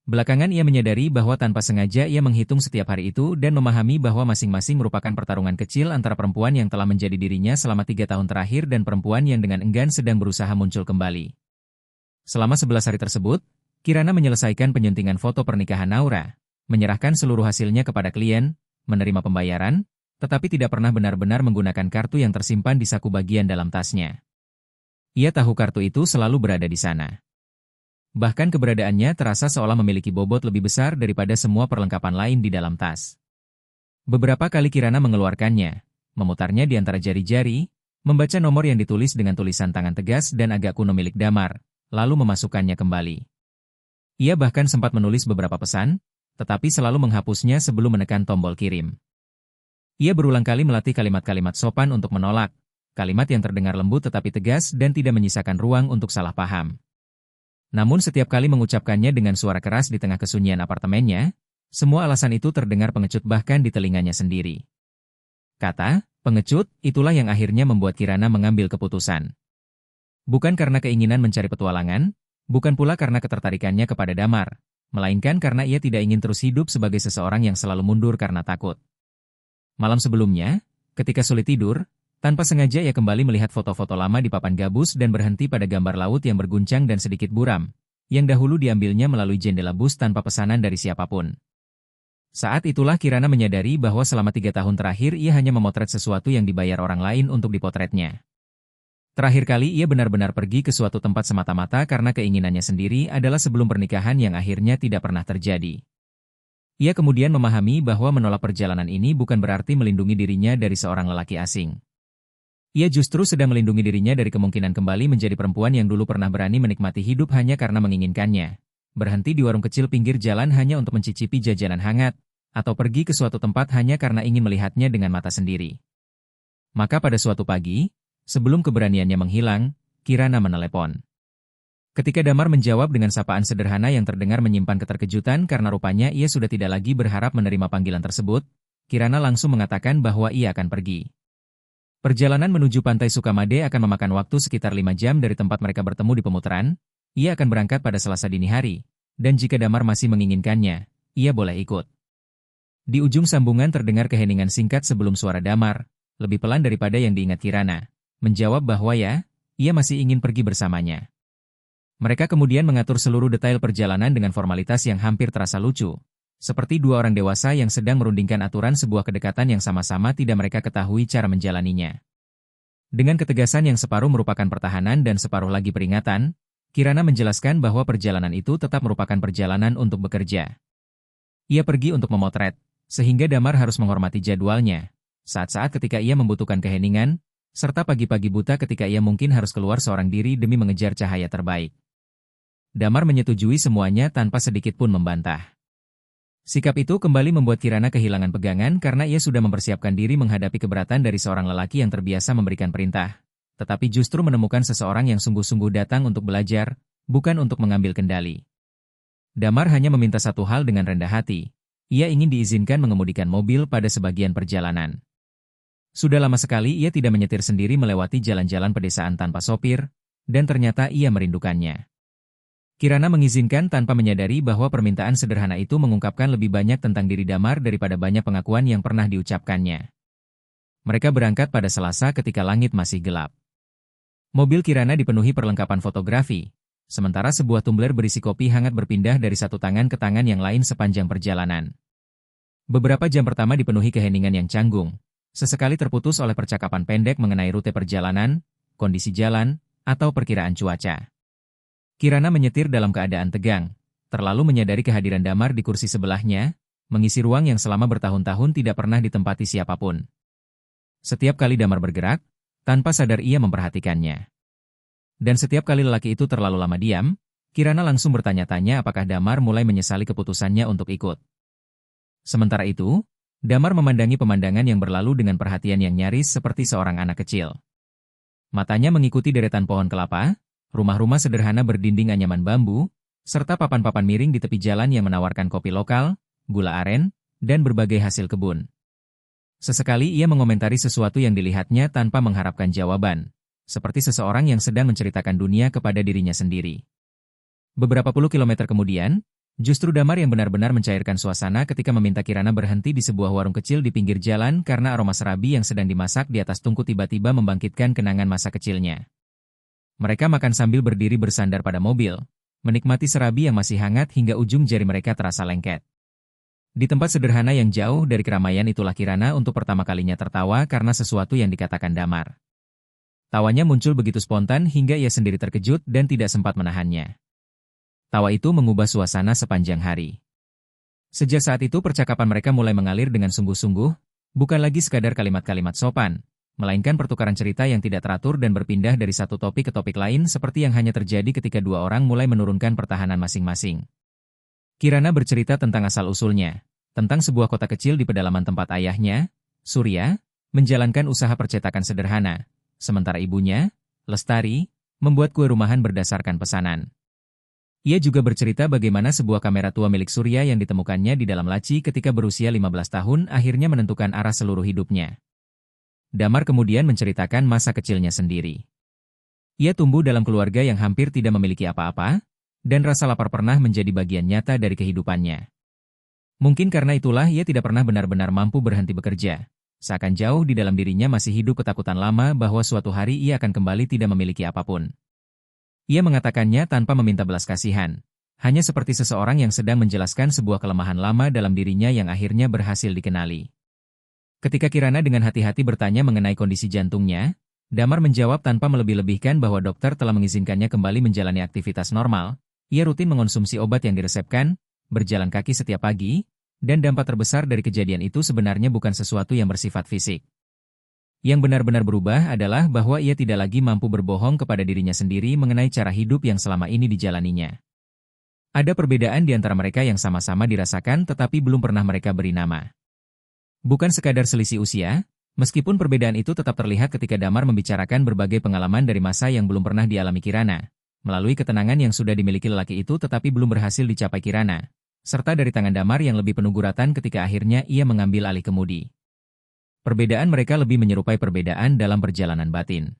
Belakangan ia menyadari bahwa tanpa sengaja ia menghitung setiap hari itu dan memahami bahwa masing-masing merupakan pertarungan kecil antara perempuan yang telah menjadi dirinya selama 3 tahun terakhir dan perempuan yang dengan enggan sedang berusaha muncul kembali. Selama 11 hari tersebut, Kirana menyelesaikan penyuntingan foto pernikahan Naura, menyerahkan seluruh hasilnya kepada klien, menerima pembayaran, tetapi tidak pernah benar-benar menggunakan kartu yang tersimpan di saku bagian dalam tasnya. Ia tahu kartu itu selalu berada di sana. Bahkan keberadaannya terasa seolah memiliki bobot lebih besar daripada semua perlengkapan lain di dalam tas. Beberapa kali Kirana mengeluarkannya, memutarnya di antara jari-jari, membaca nomor yang ditulis dengan tulisan tangan tegas dan agak kuno milik Damar, lalu memasukkannya kembali. Ia bahkan sempat menulis beberapa pesan, tetapi selalu menghapusnya sebelum menekan tombol kirim. Ia berulang kali melatih kalimat-kalimat sopan untuk menolak, kalimat yang terdengar lembut tetapi tegas dan tidak menyisakan ruang untuk salah paham. Namun setiap kali mengucapkannya dengan suara keras di tengah kesunyian apartemennya, semua alasan itu terdengar pengecut bahkan di telinganya sendiri. Kata, pengecut, itulah yang akhirnya membuat Kirana mengambil keputusan. Bukan karena keinginan mencari petualangan, bukan pula karena ketertarikannya kepada Damar, melainkan karena ia tidak ingin terus hidup sebagai seseorang yang selalu mundur karena takut. Malam sebelumnya, ketika sulit tidur, tanpa sengaja ia kembali melihat foto-foto lama di papan gabus dan berhenti pada gambar laut yang berguncang dan sedikit buram, yang dahulu diambilnya melalui jendela bus tanpa pesanan dari siapapun. Saat itulah Kirana menyadari bahwa selama 3 tahun terakhir ia hanya memotret sesuatu yang dibayar orang lain untuk dipotretnya. Terakhir kali ia benar-benar pergi ke suatu tempat semata-mata karena keinginannya sendiri adalah sebelum pernikahan yang akhirnya tidak pernah terjadi. Ia kemudian memahami bahwa menolak perjalanan ini bukan berarti melindungi dirinya dari seorang lelaki asing. Ia justru sedang melindungi dirinya dari kemungkinan kembali menjadi perempuan yang dulu pernah berani menikmati hidup hanya karena menginginkannya, berhenti di warung kecil pinggir jalan hanya untuk mencicipi jajanan hangat, atau pergi ke suatu tempat hanya karena ingin melihatnya dengan mata sendiri. Maka pada suatu pagi, sebelum keberaniannya menghilang, Kirana menelepon. Ketika Damar menjawab dengan sapaan sederhana yang terdengar menyimpan keterkejutan karena rupanya ia sudah tidak lagi berharap menerima panggilan tersebut, Kirana langsung mengatakan bahwa ia akan pergi. Perjalanan menuju pantai Sukamade akan memakan waktu sekitar 5 jam dari tempat mereka bertemu di pemutaran. Ia akan berangkat pada Selasa dini hari, dan jika Damar masih menginginkannya, ia boleh ikut. Di ujung sambungan terdengar keheningan singkat sebelum suara Damar, lebih pelan daripada yang diingat Kirana, menjawab bahwa ya, ia masih ingin pergi bersamanya. Mereka kemudian mengatur seluruh detail perjalanan dengan formalitas yang hampir terasa lucu, seperti dua orang dewasa yang sedang merundingkan aturan sebuah kedekatan yang sama-sama tidak mereka ketahui cara menjalaninya. Dengan ketegasan yang separuh merupakan pertahanan dan separuh lagi peringatan, Kirana menjelaskan bahwa perjalanan itu tetap merupakan perjalanan untuk bekerja. Ia pergi untuk memotret, sehingga Damar harus menghormati jadwalnya, saat-saat ketika ia membutuhkan keheningan, serta pagi-pagi buta ketika ia mungkin harus keluar seorang diri demi mengejar cahaya terbaik. Damar menyetujui semuanya tanpa sedikit pun membantah. Sikap itu kembali membuat Kirana kehilangan pegangan karena ia sudah mempersiapkan diri menghadapi keberatan dari seorang lelaki yang terbiasa memberikan perintah. Tetapi justru menemukan seseorang yang sungguh-sungguh datang untuk belajar, bukan untuk mengambil kendali. Damar hanya meminta satu hal dengan rendah hati. Ia ingin diizinkan mengemudikan mobil pada sebagian perjalanan. Sudah lama sekali ia tidak menyetir sendiri melewati jalan-jalan pedesaan tanpa sopir, dan ternyata ia merindukannya. Kirana mengizinkan tanpa menyadari bahwa permintaan sederhana itu mengungkapkan lebih banyak tentang diri Damar daripada banyak pengakuan yang pernah diucapkannya. Mereka berangkat pada Selasa ketika langit masih gelap. Mobil Kirana dipenuhi perlengkapan fotografi, sementara sebuah tumbler berisi kopi hangat berpindah dari satu tangan ke tangan yang lain sepanjang perjalanan. Beberapa jam pertama dipenuhi keheningan yang canggung, sesekali terputus oleh percakapan pendek mengenai rute perjalanan, kondisi jalan, atau perkiraan cuaca. Kirana menyetir dalam keadaan tegang, terlalu menyadari kehadiran Damar di kursi sebelahnya, mengisi ruang yang selama bertahun-tahun tidak pernah ditempati siapapun. Setiap kali Damar bergerak, tanpa sadar ia memperhatikannya. Dan setiap kali lelaki itu terlalu lama diam, Kirana langsung bertanya-tanya apakah Damar mulai menyesali keputusannya untuk ikut. Sementara itu, Damar memandangi pemandangan yang berlalu dengan perhatian yang nyaris seperti seorang anak kecil. Matanya mengikuti deretan pohon kelapa, rumah-rumah sederhana berdinding anyaman bambu, serta papan-papan miring di tepi jalan yang menawarkan kopi lokal, gula aren, dan berbagai hasil kebun. Sesekali ia mengomentari sesuatu yang dilihatnya tanpa mengharapkan jawaban, seperti seseorang yang sedang menceritakan dunia kepada dirinya sendiri. Beberapa puluh kilometer kemudian, justru Damar yang benar-benar mencairkan suasana ketika meminta Kirana berhenti di sebuah warung kecil di pinggir jalan karena aroma serabi yang sedang dimasak di atas tungku tiba-tiba membangkitkan kenangan masa kecilnya. Mereka makan sambil berdiri bersandar pada mobil, menikmati serabi yang masih hangat hingga ujung jari mereka terasa lengket. Di tempat sederhana yang jauh dari keramaian itulah Kirana untuk pertama kalinya tertawa karena sesuatu yang dikatakan Damar. Tawanya muncul begitu spontan hingga ia sendiri terkejut dan tidak sempat menahannya. Tawa itu mengubah suasana sepanjang hari. Sejak saat itu percakapan mereka mulai mengalir dengan sungguh-sungguh, bukan lagi sekadar kalimat-kalimat sopan, melainkan pertukaran cerita yang tidak teratur dan berpindah dari satu topik ke topik lain seperti yang hanya terjadi ketika dua orang mulai menurunkan pertahanan masing-masing. Kirana bercerita tentang asal-usulnya, tentang sebuah kota kecil di pedalaman tempat ayahnya, Surya, menjalankan usaha percetakan sederhana, sementara ibunya, Lestari, membuat kue rumahan berdasarkan pesanan. Ia juga bercerita bagaimana sebuah kamera tua milik Surya yang ditemukannya di dalam laci ketika berusia 15 tahun akhirnya menentukan arah seluruh hidupnya. Damar kemudian menceritakan masa kecilnya sendiri. Ia tumbuh dalam keluarga yang hampir tidak memiliki apa-apa, dan rasa lapar pernah menjadi bagian nyata dari kehidupannya. Mungkin karena itulah ia tidak pernah benar-benar mampu berhenti bekerja. Seakan jauh di dalam dirinya masih hidup ketakutan lama bahwa suatu hari ia akan kembali tidak memiliki apapun. Ia mengatakannya tanpa meminta belas kasihan, hanya seperti seseorang yang sedang menjelaskan sebuah kelemahan lama dalam dirinya yang akhirnya berhasil dikenali. Ketika Kirana dengan hati-hati bertanya mengenai kondisi jantungnya, Damar menjawab tanpa melebih-lebihkan bahwa dokter telah mengizinkannya kembali menjalani aktivitas normal. Ia rutin mengonsumsi obat yang diresepkan, berjalan kaki setiap pagi, dan dampak terbesar dari kejadian itu sebenarnya bukan sesuatu yang bersifat fisik. Yang benar-benar berubah adalah bahwa ia tidak lagi mampu berbohong kepada dirinya sendiri mengenai cara hidup yang selama ini dijalaninya. Ada perbedaan di antara mereka yang sama-sama dirasakan tetapi belum pernah mereka beri nama. Bukan sekadar selisih usia, meskipun perbedaan itu tetap terlihat ketika Damar membicarakan berbagai pengalaman dari masa yang belum pernah dialami Kirana, melalui ketenangan yang sudah dimiliki lelaki itu tetapi belum berhasil dicapai Kirana, serta dari tangan Damar yang lebih penuh guratan ketika akhirnya ia mengambil alih kemudi. Perbedaan mereka lebih menyerupai perbedaan dalam perjalanan batin.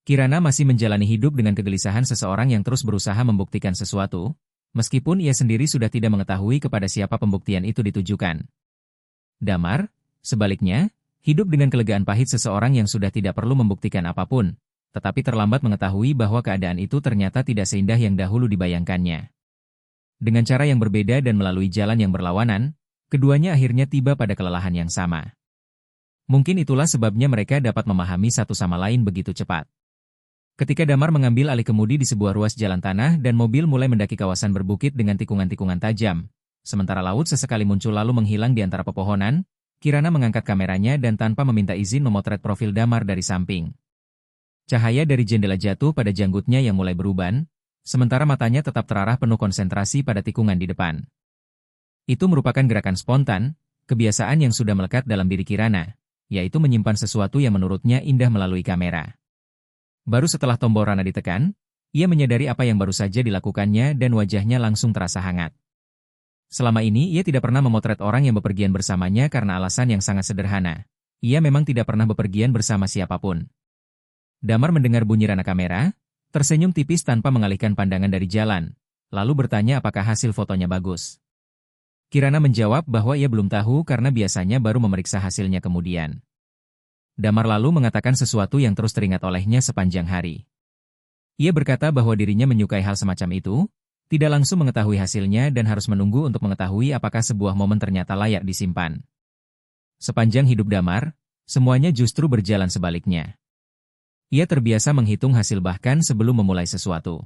Kirana masih menjalani hidup dengan kegelisahan seseorang yang terus berusaha membuktikan sesuatu, meskipun ia sendiri sudah tidak mengetahui kepada siapa pembuktian itu ditujukan. Damar, sebaliknya, hidup dengan kelegaan pahit seseorang yang sudah tidak perlu membuktikan apapun, tetapi terlambat mengetahui bahwa keadaan itu ternyata tidak seindah yang dahulu dibayangkannya. Dengan cara yang berbeda dan melalui jalan yang berlawanan, keduanya akhirnya tiba pada kelelahan yang sama. Mungkin itulah sebabnya mereka dapat memahami satu sama lain begitu cepat. Ketika Damar mengambil alih kemudi di sebuah ruas jalan tanah dan mobil mulai mendaki kawasan berbukit dengan tikungan-tikungan tajam, sementara laut sesekali muncul lalu menghilang di antara pepohonan, Kirana mengangkat kameranya dan tanpa meminta izin memotret profil Damar dari samping. Cahaya dari jendela jatuh pada janggutnya yang mulai beruban, sementara matanya tetap terarah penuh konsentrasi pada tikungan di depan. Itu merupakan gerakan spontan, kebiasaan yang sudah melekat dalam diri Kirana, yaitu menyimpan sesuatu yang menurutnya indah melalui kamera. Baru setelah tombol Rana ditekan, ia menyadari apa yang baru saja dilakukannya dan wajahnya langsung terasa hangat. Selama ini ia tidak pernah memotret orang yang bepergian bersamanya karena alasan yang sangat sederhana. Ia memang tidak pernah bepergian bersama siapapun. Damar mendengar bunyi Rana kamera, tersenyum tipis tanpa mengalihkan pandangan dari jalan, lalu bertanya apakah hasil fotonya bagus. Kirana menjawab bahwa ia belum tahu karena biasanya baru memeriksa hasilnya kemudian. Damar lalu mengatakan sesuatu yang terus teringat olehnya sepanjang hari. Ia berkata bahwa dirinya menyukai hal semacam itu, tidak langsung mengetahui hasilnya dan harus menunggu untuk mengetahui apakah sebuah momen ternyata layak disimpan. Sepanjang hidup Damar, semuanya justru berjalan sebaliknya. Ia terbiasa menghitung hasil bahkan sebelum memulai sesuatu.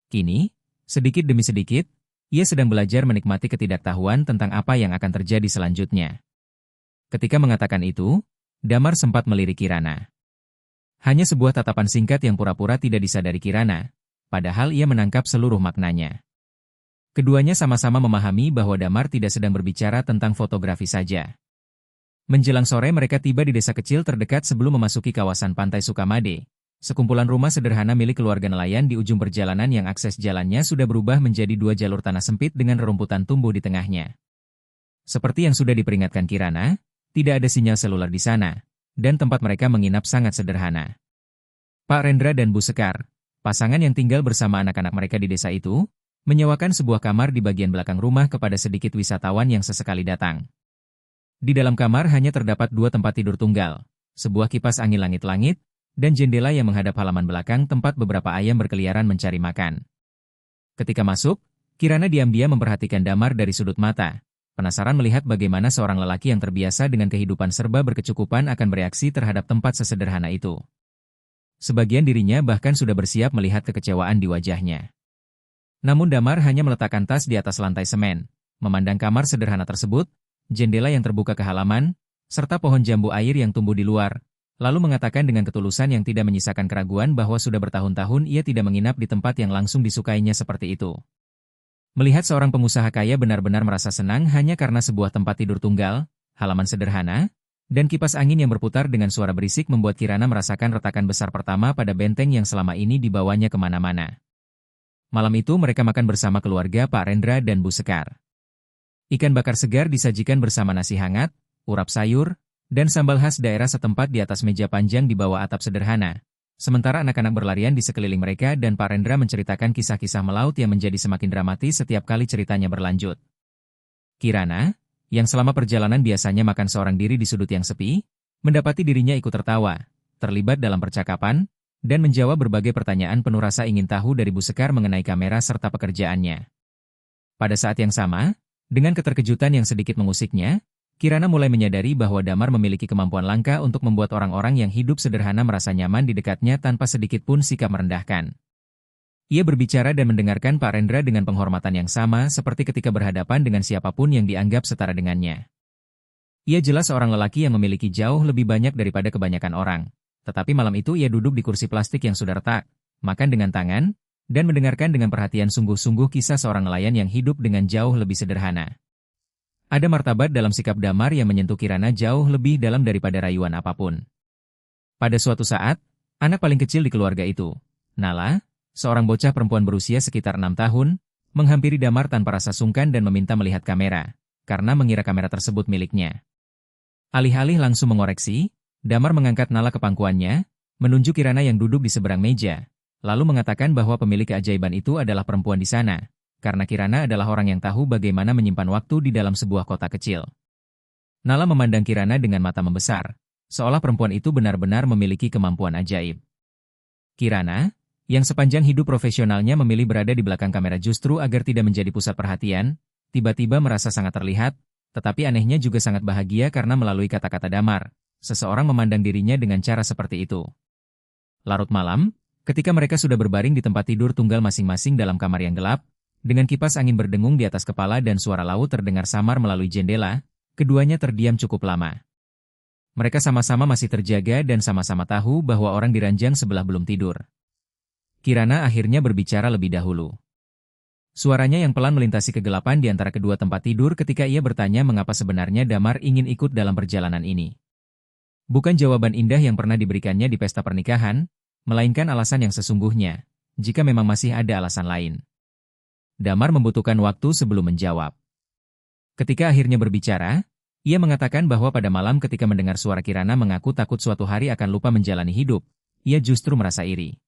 Kini, sedikit demi sedikit, ia sedang belajar menikmati ketidaktahuan tentang apa yang akan terjadi selanjutnya. Ketika mengatakan itu, Damar sempat melirik Kirana. Hanya sebuah tatapan singkat yang pura-pura tidak disadari Kirana, padahal ia menangkap seluruh maknanya. Keduanya sama-sama memahami bahwa Damar tidak sedang berbicara tentang fotografi saja. Menjelang sore mereka tiba di desa kecil terdekat sebelum memasuki kawasan pantai Sukamade, sekumpulan rumah sederhana milik keluarga nelayan di ujung perjalanan yang akses jalannya sudah berubah menjadi 2 jalur tanah sempit dengan rerumputan tumbuh di tengahnya. Seperti yang sudah diperingatkan Kirana, tidak ada sinyal seluler di sana, dan tempat mereka menginap sangat sederhana. Pak Rendra dan Bu Sekar, pasangan yang tinggal bersama anak-anak mereka di desa itu, menyewakan sebuah kamar di bagian belakang rumah kepada sedikit wisatawan yang sesekali datang. Di dalam kamar hanya terdapat 2 tempat tidur tunggal, sebuah kipas angin langit-langit, dan jendela yang menghadap halaman belakang tempat beberapa ayam berkeliaran mencari makan. Ketika masuk, Kirana diam-diam memperhatikan Damar dari sudut mata, penasaran melihat bagaimana seorang lelaki yang terbiasa dengan kehidupan serba berkecukupan akan bereaksi terhadap tempat sesederhana itu. Sebagian dirinya bahkan sudah bersiap melihat kekecewaan di wajahnya. Namun Damar hanya meletakkan tas di atas lantai semen, memandang kamar sederhana tersebut, jendela yang terbuka ke halaman, serta pohon jambu air yang tumbuh di luar, lalu mengatakan dengan ketulusan yang tidak menyisakan keraguan bahwa sudah bertahun-tahun ia tidak menginap di tempat yang langsung disukainya seperti itu. Melihat seorang pengusaha kaya benar-benar merasa senang hanya karena sebuah tempat tidur tunggal, halaman sederhana, dan kipas angin yang berputar dengan suara berisik membuat Kirana merasakan retakan besar pertama pada benteng yang selama ini dibawanya kemana-mana. Malam itu mereka makan bersama keluarga Pak Rendra dan Bu Sekar. Ikan bakar segar disajikan bersama nasi hangat, urap sayur, dan sambal khas daerah setempat di atas meja panjang di bawah atap sederhana. Sementara anak-anak berlarian di sekeliling mereka dan Pak Rendra menceritakan kisah-kisah melaut yang menjadi semakin dramatis setiap kali ceritanya berlanjut. Kirana, yang selama perjalanan biasanya makan seorang diri di sudut yang sepi, mendapati dirinya ikut tertawa, terlibat dalam percakapan, dan menjawab berbagai pertanyaan penuh rasa ingin tahu dari Bu Sekar mengenai kamera serta pekerjaannya. Pada saat yang sama, dengan keterkejutan yang sedikit mengusiknya, Kirana mulai menyadari bahwa Damar memiliki kemampuan langka untuk membuat orang-orang yang hidup sederhana merasa nyaman di dekatnya tanpa sedikit pun sikap merendahkan. Ia berbicara dan mendengarkan Pak Rendra dengan penghormatan yang sama seperti ketika berhadapan dengan siapapun yang dianggap setara dengannya. Ia jelas seorang lelaki yang memiliki jauh lebih banyak daripada kebanyakan orang. Tetapi malam itu ia duduk di kursi plastik yang sudah retak, makan dengan tangan, dan mendengarkan dengan perhatian sungguh-sungguh kisah seorang nelayan yang hidup dengan jauh lebih sederhana. Ada martabat dalam sikap Damar yang menyentuh Kirana jauh lebih dalam daripada rayuan apapun. Pada suatu saat, anak paling kecil di keluarga itu, Nala, seorang bocah perempuan berusia sekitar 6 tahun, menghampiri Damar tanpa rasa sungkan dan meminta melihat kamera, karena mengira kamera tersebut miliknya. Alih-alih langsung mengoreksi, Damar mengangkat Nala ke pangkuannya, menunjuk Kirana yang duduk di seberang meja, lalu mengatakan bahwa pemilik keajaiban itu adalah perempuan di sana, karena Kirana adalah orang yang tahu bagaimana menyimpan waktu di dalam sebuah kota kecil. Nala memandang Kirana dengan mata membesar, seolah perempuan itu benar-benar memiliki kemampuan ajaib. Kirana, yang sepanjang hidup profesionalnya memilih berada di belakang kamera justru agar tidak menjadi pusat perhatian, tiba-tiba merasa sangat terlihat, tetapi anehnya juga sangat bahagia karena melalui kata-kata Damar, seseorang memandang dirinya dengan cara seperti itu. Larut malam, ketika mereka sudah berbaring di tempat tidur tunggal masing-masing dalam kamar yang gelap, dengan kipas angin berdengung di atas kepala dan suara laut terdengar samar melalui jendela, keduanya terdiam cukup lama. Mereka sama-sama masih terjaga dan sama-sama tahu bahwa orang di ranjang sebelah belum tidur. Kirana akhirnya berbicara lebih dahulu. Suaranya yang pelan melintasi kegelapan di antara kedua tempat tidur ketika ia bertanya mengapa sebenarnya Damar ingin ikut dalam perjalanan ini. Bukan jawaban indah yang pernah diberikannya di pesta pernikahan, melainkan alasan yang sesungguhnya, jika memang masih ada alasan lain. Damar membutuhkan waktu sebelum menjawab. Ketika akhirnya berbicara, ia mengatakan bahwa pada malam ketika mendengar suara Kirana mengaku takut suatu hari akan lupa menjalani hidup, ia justru merasa iri.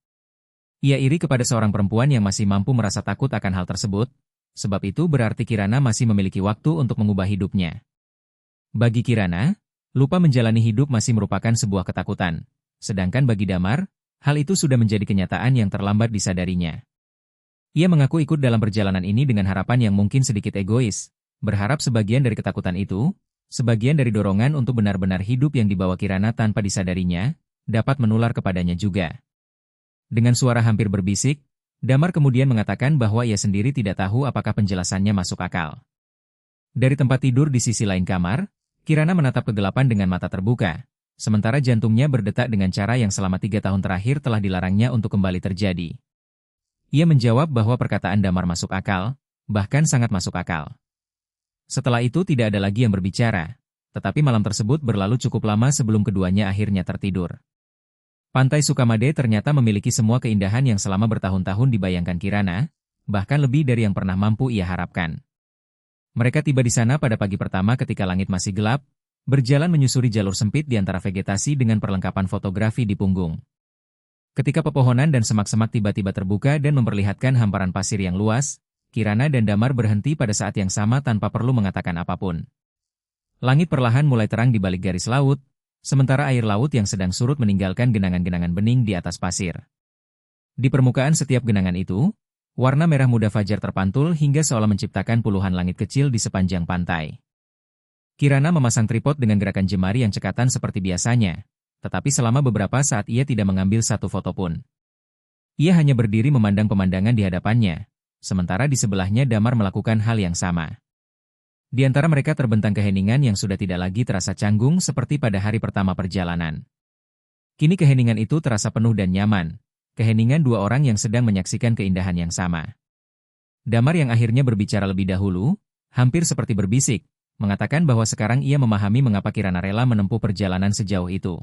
Ia iri kepada seorang perempuan yang masih mampu merasa takut akan hal tersebut, sebab itu berarti Kirana masih memiliki waktu untuk mengubah hidupnya. Bagi Kirana, lupa menjalani hidup masih merupakan sebuah ketakutan, sedangkan bagi Damar, hal itu sudah menjadi kenyataan yang terlambat disadarinya. Ia mengaku ikut dalam perjalanan ini dengan harapan yang mungkin sedikit egois, berharap sebagian dari ketakutan itu, sebagian dari dorongan untuk benar-benar hidup yang dibawa Kirana tanpa disadarinya, dapat menular kepadanya juga. Dengan suara hampir berbisik, Damar kemudian mengatakan bahwa ia sendiri tidak tahu apakah penjelasannya masuk akal. Dari tempat tidur di sisi lain kamar, Kirana menatap kegelapan dengan mata terbuka, sementara jantungnya berdetak dengan cara yang selama 3 tahun terakhir telah dilarangnya untuk kembali terjadi. Ia menjawab bahwa perkataan Damar masuk akal, bahkan sangat masuk akal. Setelah itu tidak ada lagi yang berbicara, tetapi malam tersebut berlalu cukup lama sebelum keduanya akhirnya tertidur. Pantai Sukamade ternyata memiliki semua keindahan yang selama bertahun-tahun dibayangkan Kirana, bahkan lebih dari yang pernah mampu ia harapkan. Mereka tiba di sana pada pagi pertama ketika langit masih gelap, berjalan menyusuri jalur sempit di antara vegetasi dengan perlengkapan fotografi di punggung. Ketika pepohonan dan semak-semak tiba-tiba terbuka dan memperlihatkan hamparan pasir yang luas, Kirana dan Damar berhenti pada saat yang sama tanpa perlu mengatakan apapun. Langit perlahan mulai terang di balik garis laut, sementara air laut yang sedang surut meninggalkan genangan-genangan bening di atas pasir. Di permukaan setiap genangan itu, warna merah muda fajar terpantul hingga seolah menciptakan puluhan langit kecil di sepanjang pantai. Kirana memasang tripod dengan gerakan jemari yang cekatan seperti biasanya, tetapi selama beberapa saat ia tidak mengambil satu foto pun. Ia hanya berdiri memandang pemandangan di hadapannya, sementara di sebelahnya Damar melakukan hal yang sama. Di antara mereka terbentang keheningan yang sudah tidak lagi terasa canggung seperti pada hari pertama perjalanan. Kini keheningan itu terasa penuh dan nyaman, keheningan dua orang yang sedang menyaksikan keindahan yang sama. Damar yang akhirnya berbicara lebih dahulu, hampir seperti berbisik, mengatakan bahwa sekarang ia memahami mengapa Kirana rela menempuh perjalanan sejauh itu.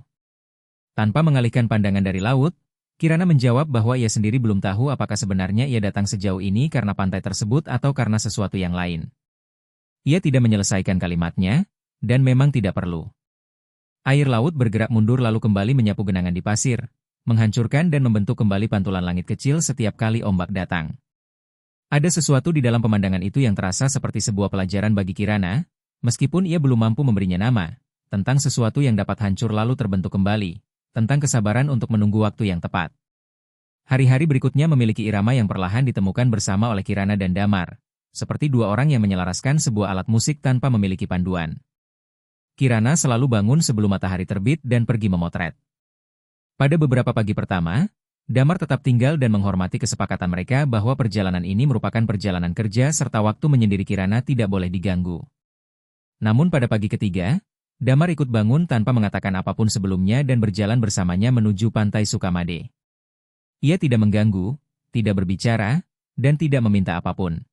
Tanpa mengalihkan pandangan dari laut, Kirana menjawab bahwa ia sendiri belum tahu apakah sebenarnya ia datang sejauh ini karena pantai tersebut atau karena sesuatu yang lain. Ia tidak menyelesaikan kalimatnya, dan memang tidak perlu. Air laut bergerak mundur lalu kembali menyapu genangan di pasir, menghancurkan dan membentuk kembali pantulan langit kecil setiap kali ombak datang. Ada sesuatu di dalam pemandangan itu yang terasa seperti sebuah pelajaran bagi Kirana, meskipun ia belum mampu memberinya nama, tentang sesuatu yang dapat hancur lalu terbentuk kembali, tentang kesabaran untuk menunggu waktu yang tepat. Hari-hari berikutnya memiliki irama yang perlahan ditemukan bersama oleh Kirana dan Damar, seperti dua orang yang menyelaraskan sebuah alat musik tanpa memiliki panduan. Kirana selalu bangun sebelum matahari terbit dan pergi memotret. Pada beberapa pagi pertama, Damar tetap tinggal dan menghormati kesepakatan mereka bahwa perjalanan ini merupakan perjalanan kerja serta waktu menyendiri Kirana tidak boleh diganggu. Namun pada pagi ketiga, Damar ikut bangun tanpa mengatakan apapun sebelumnya dan berjalan bersamanya menuju pantai Sukamade. Ia tidak mengganggu, tidak berbicara, dan tidak meminta apapun.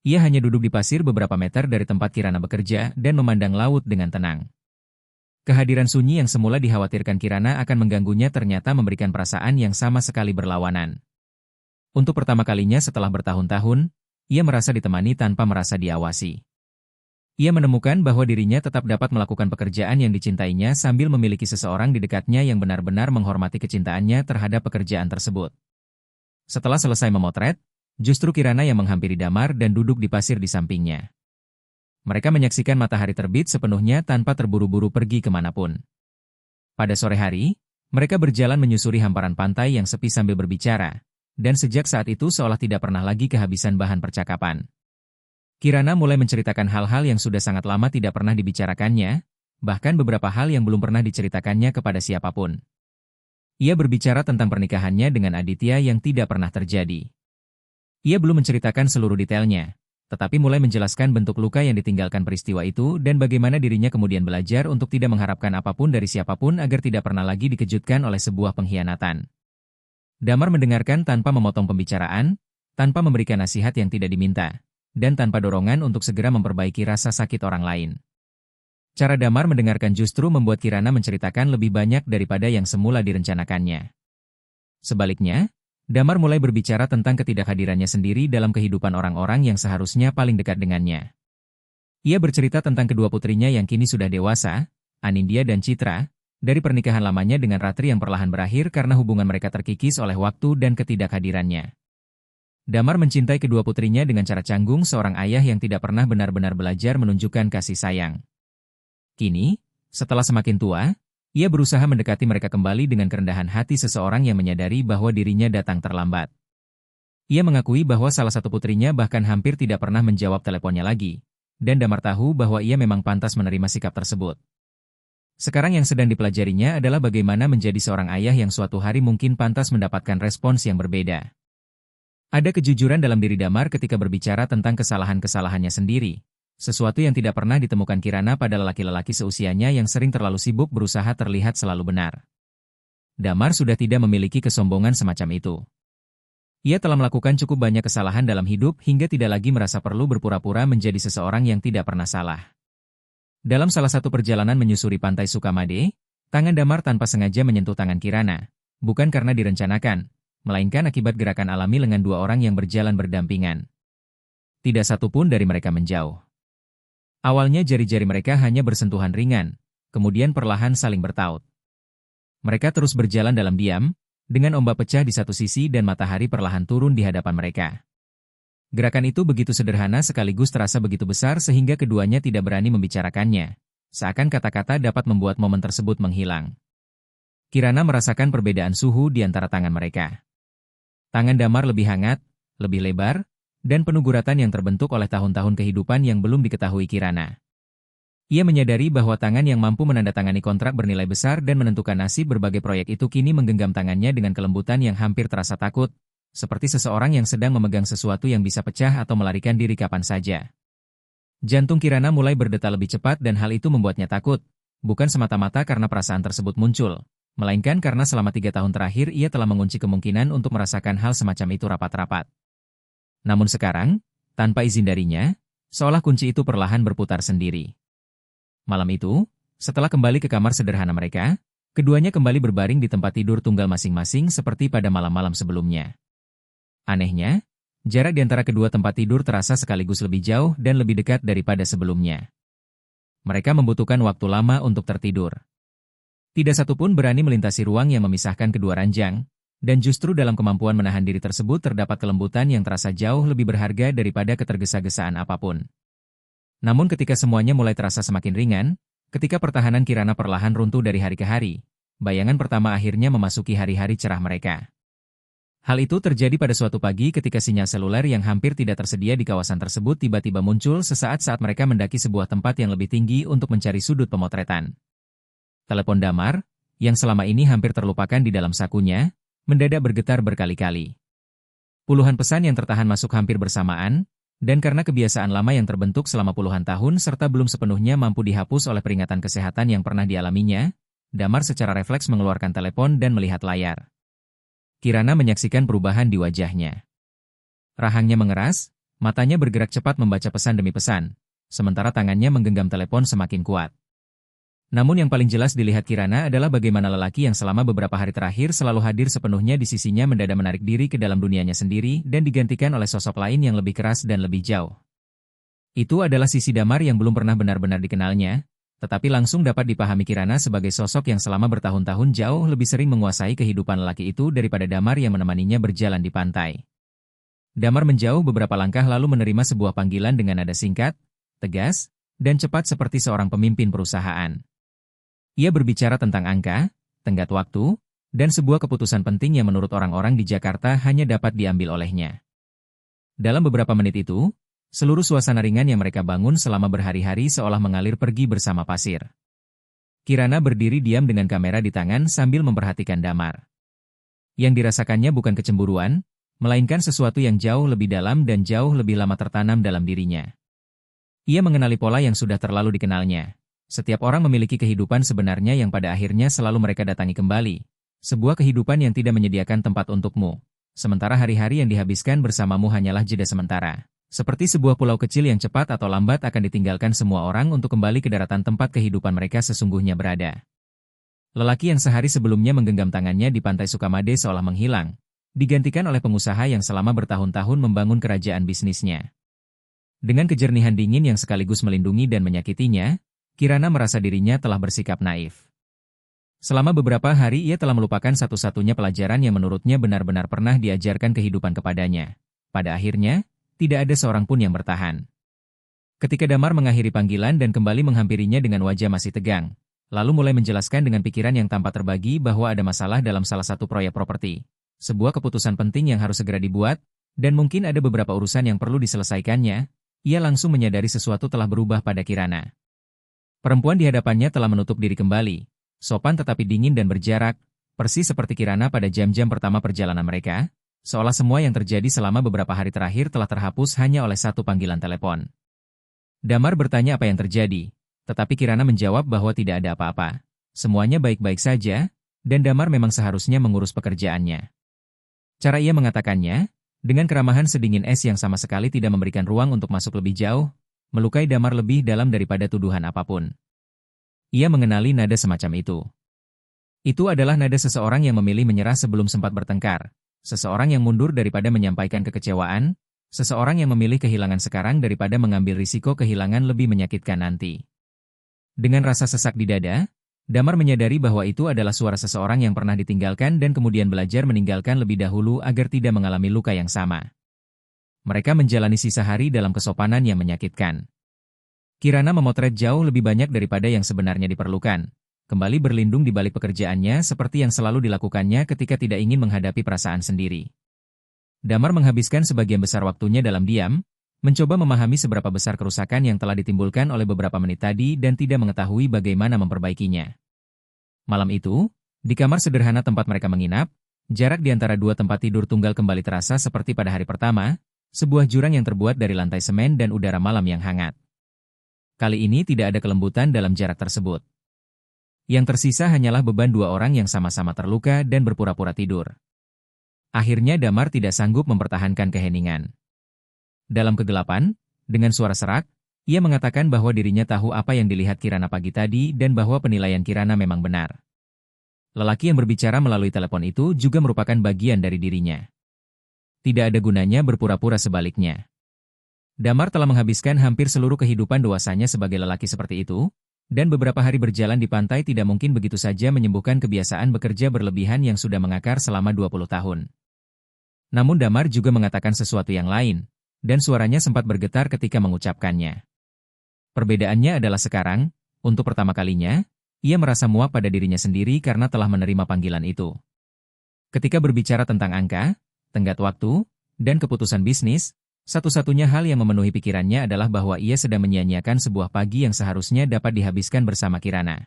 Ia hanya duduk di pasir beberapa meter dari tempat Kirana bekerja dan memandang laut dengan tenang. Kehadiran sunyi yang semula dikhawatirkan Kirana akan mengganggunya ternyata memberikan perasaan yang sama sekali berlawanan. Untuk pertama kalinya setelah bertahun-tahun, ia merasa ditemani tanpa merasa diawasi. Ia menemukan bahwa dirinya tetap dapat melakukan pekerjaan yang dicintainya sambil memiliki seseorang di dekatnya yang benar-benar menghormati kecintaannya terhadap pekerjaan tersebut. Setelah selesai memotret, justru Kirana yang menghampiri Damar dan duduk di pasir di sampingnya. Mereka menyaksikan matahari terbit sepenuhnya tanpa terburu-buru pergi kemanapun. Pada sore hari, mereka berjalan menyusuri hamparan pantai yang sepi sambil berbicara, dan sejak saat itu seolah tidak pernah lagi kehabisan bahan percakapan. Kirana mulai menceritakan hal-hal yang sudah sangat lama tidak pernah dibicarakannya, bahkan beberapa hal yang belum pernah diceritakannya kepada siapapun. Ia berbicara tentang pernikahannya dengan Aditya yang tidak pernah terjadi. Ia belum menceritakan seluruh detailnya, tetapi mulai menjelaskan bentuk luka yang ditinggalkan peristiwa itu dan bagaimana dirinya kemudian belajar untuk tidak mengharapkan apapun dari siapapun agar tidak pernah lagi dikejutkan oleh sebuah pengkhianatan. Damar mendengarkan tanpa memotong pembicaraan, tanpa memberikan nasihat yang tidak diminta, dan tanpa dorongan untuk segera memperbaiki rasa sakit orang lain. Cara Damar mendengarkan justru membuat Kirana menceritakan lebih banyak daripada yang semula direncanakannya. Sebaliknya, Damar mulai berbicara tentang ketidakhadirannya sendiri dalam kehidupan orang-orang yang seharusnya paling dekat dengannya. Ia bercerita tentang kedua putrinya yang kini sudah dewasa, Anindya dan Citra, dari pernikahan lamanya dengan Ratri yang perlahan berakhir karena hubungan mereka terkikis oleh waktu dan ketidakhadirannya. Damar mencintai kedua putrinya dengan cara canggung seorang ayah yang tidak pernah benar-benar belajar menunjukkan kasih sayang. Kini, setelah semakin tua, ia berusaha mendekati mereka kembali dengan kerendahan hati seseorang yang menyadari bahwa dirinya datang terlambat. Ia mengakui bahwa salah satu putrinya bahkan hampir tidak pernah menjawab teleponnya lagi, dan Damar tahu bahwa ia memang pantas menerima sikap tersebut. Sekarang yang sedang dipelajarinya adalah bagaimana menjadi seorang ayah yang suatu hari mungkin pantas mendapatkan respons yang berbeda. Ada kejujuran dalam diri Damar ketika berbicara tentang kesalahan-kesalahannya sendiri, sesuatu yang tidak pernah ditemukan Kirana pada lelaki-lelaki seusianya yang sering terlalu sibuk berusaha terlihat selalu benar. Damar sudah tidak memiliki kesombongan semacam itu. Ia telah melakukan cukup banyak kesalahan dalam hidup hingga tidak lagi merasa perlu berpura-pura menjadi seseorang yang tidak pernah salah. Dalam salah satu perjalanan menyusuri pantai Sukamade, tangan Damar tanpa sengaja menyentuh tangan Kirana, bukan karena direncanakan, melainkan akibat gerakan alami lengan dua orang yang berjalan berdampingan. Tidak satu pun dari mereka menjauh. Awalnya jari-jari mereka hanya bersentuhan ringan, kemudian perlahan saling bertaut. Mereka terus berjalan dalam diam, dengan ombak pecah di satu sisi dan matahari perlahan turun di hadapan mereka. Gerakan itu begitu sederhana sekaligus terasa begitu besar sehingga keduanya tidak berani membicarakannya, seakan kata-kata dapat membuat momen tersebut menghilang. Kirana merasakan perbedaan suhu di antara tangan mereka. Tangan Damar lebih hangat, lebih lebar, dan penuh guratan yang terbentuk oleh tahun-tahun kehidupan yang belum diketahui Kirana. Ia menyadari bahwa tangan yang mampu menandatangani kontrak bernilai besar dan menentukan nasib berbagai proyek itu kini menggenggam tangannya dengan kelembutan yang hampir terasa takut, seperti seseorang yang sedang memegang sesuatu yang bisa pecah atau melarikan diri kapan saja. Jantung Kirana mulai berdetak lebih cepat dan hal itu membuatnya takut, bukan semata-mata karena perasaan tersebut muncul, melainkan karena selama 3 tahun terakhir ia telah mengunci kemungkinan untuk merasakan hal semacam itu rapat-rapat. Namun sekarang, tanpa izin darinya, seolah kunci itu perlahan berputar sendiri. Malam itu, setelah kembali ke kamar sederhana mereka, keduanya kembali berbaring di tempat tidur tunggal masing-masing seperti pada malam-malam sebelumnya. Anehnya, jarak di antara kedua tempat tidur terasa sekaligus lebih jauh dan lebih dekat daripada sebelumnya. Mereka membutuhkan waktu lama untuk tertidur. Tidak satu pun berani melintasi ruang yang memisahkan kedua ranjang, dan justru dalam kemampuan menahan diri tersebut terdapat kelembutan yang terasa jauh lebih berharga daripada ketergesa-gesaan apapun. Namun ketika semuanya mulai terasa semakin ringan, ketika pertahanan Kirana perlahan runtuh dari hari ke hari, bayangan pertama akhirnya memasuki hari-hari cerah mereka. Hal itu terjadi pada suatu pagi ketika sinyal seluler yang hampir tidak tersedia di kawasan tersebut tiba-tiba muncul sesaat saat mereka mendaki sebuah tempat yang lebih tinggi untuk mencari sudut pemotretan. Telepon Damar, yang selama ini hampir terlupakan di dalam sakunya, mendadak bergetar berkali-kali. Puluhan pesan yang tertahan masuk hampir bersamaan, dan karena kebiasaan lama yang terbentuk selama puluhan tahun serta belum sepenuhnya mampu dihapus oleh peringatan kesehatan yang pernah dialaminya, Damar secara refleks mengeluarkan telepon dan melihat layar. Kirana menyaksikan perubahan di wajahnya. Rahangnya mengeras, matanya bergerak cepat membaca pesan demi pesan, sementara tangannya menggenggam telepon semakin kuat. Namun yang paling jelas dilihat Kirana adalah bagaimana lelaki yang selama beberapa hari terakhir selalu hadir sepenuhnya di sisinya mendadak menarik diri ke dalam dunianya sendiri dan digantikan oleh sosok lain yang lebih keras dan lebih jauh. Itu adalah sisi Damar yang belum pernah benar-benar dikenalnya, tetapi langsung dapat dipahami Kirana sebagai sosok yang selama bertahun-tahun jauh lebih sering menguasai kehidupan lelaki itu daripada Damar yang menemaninya berjalan di pantai. Damar menjauh beberapa langkah lalu menerima sebuah panggilan dengan nada singkat, tegas, dan cepat seperti seorang pemimpin perusahaan. Ia berbicara tentang angka, tenggat waktu, dan sebuah keputusan penting yang menurut orang-orang di Jakarta hanya dapat diambil olehnya. Dalam beberapa menit itu, seluruh suasana ringan yang mereka bangun selama berhari-hari seolah mengalir pergi bersama pasir. Kirana berdiri diam dengan kamera di tangan sambil memperhatikan Damar. Yang dirasakannya bukan kecemburuan, melainkan sesuatu yang jauh lebih dalam dan jauh lebih lama tertanam dalam dirinya. Ia mengenali pola yang sudah terlalu dikenalnya. Setiap orang memiliki kehidupan sebenarnya yang pada akhirnya selalu mereka datangi kembali. Sebuah kehidupan yang tidak menyediakan tempat untukmu, sementara hari-hari yang dihabiskan bersamamu hanyalah jeda sementara. Seperti sebuah pulau kecil yang cepat atau lambat akan ditinggalkan semua orang untuk kembali ke daratan tempat kehidupan mereka sesungguhnya berada. Lelaki yang sehari sebelumnya menggenggam tangannya di pantai Sukamade seolah menghilang, digantikan oleh pengusaha yang selama bertahun-tahun membangun kerajaan bisnisnya. Dengan kejernihan dingin yang sekaligus melindungi dan menyakitinya, Kirana merasa dirinya telah bersikap naif. Selama beberapa hari ia telah melupakan satu-satunya pelajaran yang menurutnya benar-benar pernah diajarkan kehidupan kepadanya. Pada akhirnya, tidak ada seorang pun yang bertahan. Ketika Damar mengakhiri panggilan dan kembali menghampirinya dengan wajah masih tegang, lalu mulai menjelaskan dengan pikiran yang tanpa terbagi bahwa ada masalah dalam salah satu proyek properti. Sebuah keputusan penting yang harus segera dibuat, dan mungkin ada beberapa urusan yang perlu diselesaikannya, ia langsung menyadari sesuatu telah berubah pada Kirana. Perempuan di hadapannya telah menutup diri kembali, sopan tetapi dingin dan berjarak, persis seperti Kirana pada jam-jam pertama perjalanan mereka, seolah semua yang terjadi selama beberapa hari terakhir telah terhapus hanya oleh satu panggilan telepon. Damar bertanya apa yang terjadi, tetapi Kirana menjawab bahwa tidak ada apa-apa. Semuanya baik-baik saja, dan Damar memang seharusnya mengurus pekerjaannya. Cara ia mengatakannya, dengan keramahan sedingin es yang sama sekali tidak memberikan ruang untuk masuk lebih jauh, melukai Damar lebih dalam daripada tuduhan apapun. Ia mengenali nada semacam itu. Itu adalah nada seseorang yang memilih menyerah sebelum sempat bertengkar, seseorang yang mundur daripada menyampaikan kekecewaan, seseorang yang memilih kehilangan sekarang daripada mengambil risiko kehilangan lebih menyakitkan nanti. Dengan rasa sesak di dada, Damar menyadari bahwa itu adalah suara seseorang yang pernah ditinggalkan dan kemudian belajar meninggalkan lebih dahulu agar tidak mengalami luka yang sama. Mereka menjalani sisa hari dalam kesopanan yang menyakitkan. Kirana memotret jauh lebih banyak daripada yang sebenarnya diperlukan, kembali berlindung di balik pekerjaannya seperti yang selalu dilakukannya ketika tidak ingin menghadapi perasaan sendiri. Damar menghabiskan sebagian besar waktunya dalam diam, mencoba memahami seberapa besar kerusakan yang telah ditimbulkan oleh beberapa menit tadi dan tidak mengetahui bagaimana memperbaikinya. Malam itu, di kamar sederhana tempat mereka menginap, jarak di antara dua tempat tidur tunggal kembali terasa seperti pada hari pertama, sebuah jurang yang terbuat dari lantai semen dan udara malam yang hangat. Kali ini tidak ada kelembutan dalam jarak tersebut. Yang tersisa hanyalah beban dua orang yang sama-sama terluka dan berpura-pura tidur. Akhirnya Damar tidak sanggup mempertahankan keheningan. Dalam kegelapan, dengan suara serak, ia mengatakan bahwa dirinya tahu apa yang dilihat Kirana pagi tadi dan bahwa penilaian Kirana memang benar. Lelaki yang berbicara melalui telepon itu juga merupakan bagian dari dirinya. Tidak ada gunanya berpura-pura sebaliknya. Damar telah menghabiskan hampir seluruh kehidupan dewasanya sebagai lelaki seperti itu, dan beberapa hari berjalan di pantai tidak mungkin begitu saja menyembuhkan kebiasaan bekerja berlebihan yang sudah mengakar selama 20 tahun. Namun Damar juga mengatakan sesuatu yang lain, dan suaranya sempat bergetar ketika mengucapkannya. Perbedaannya adalah sekarang, untuk pertama kalinya, ia merasa muak pada dirinya sendiri karena telah menerima panggilan itu. Ketika berbicara tentang angka, tenggat waktu, dan keputusan bisnis, satu-satunya hal yang memenuhi pikirannya adalah bahwa ia sedang menyia-nyiakan sebuah pagi yang seharusnya dapat dihabiskan bersama Kirana.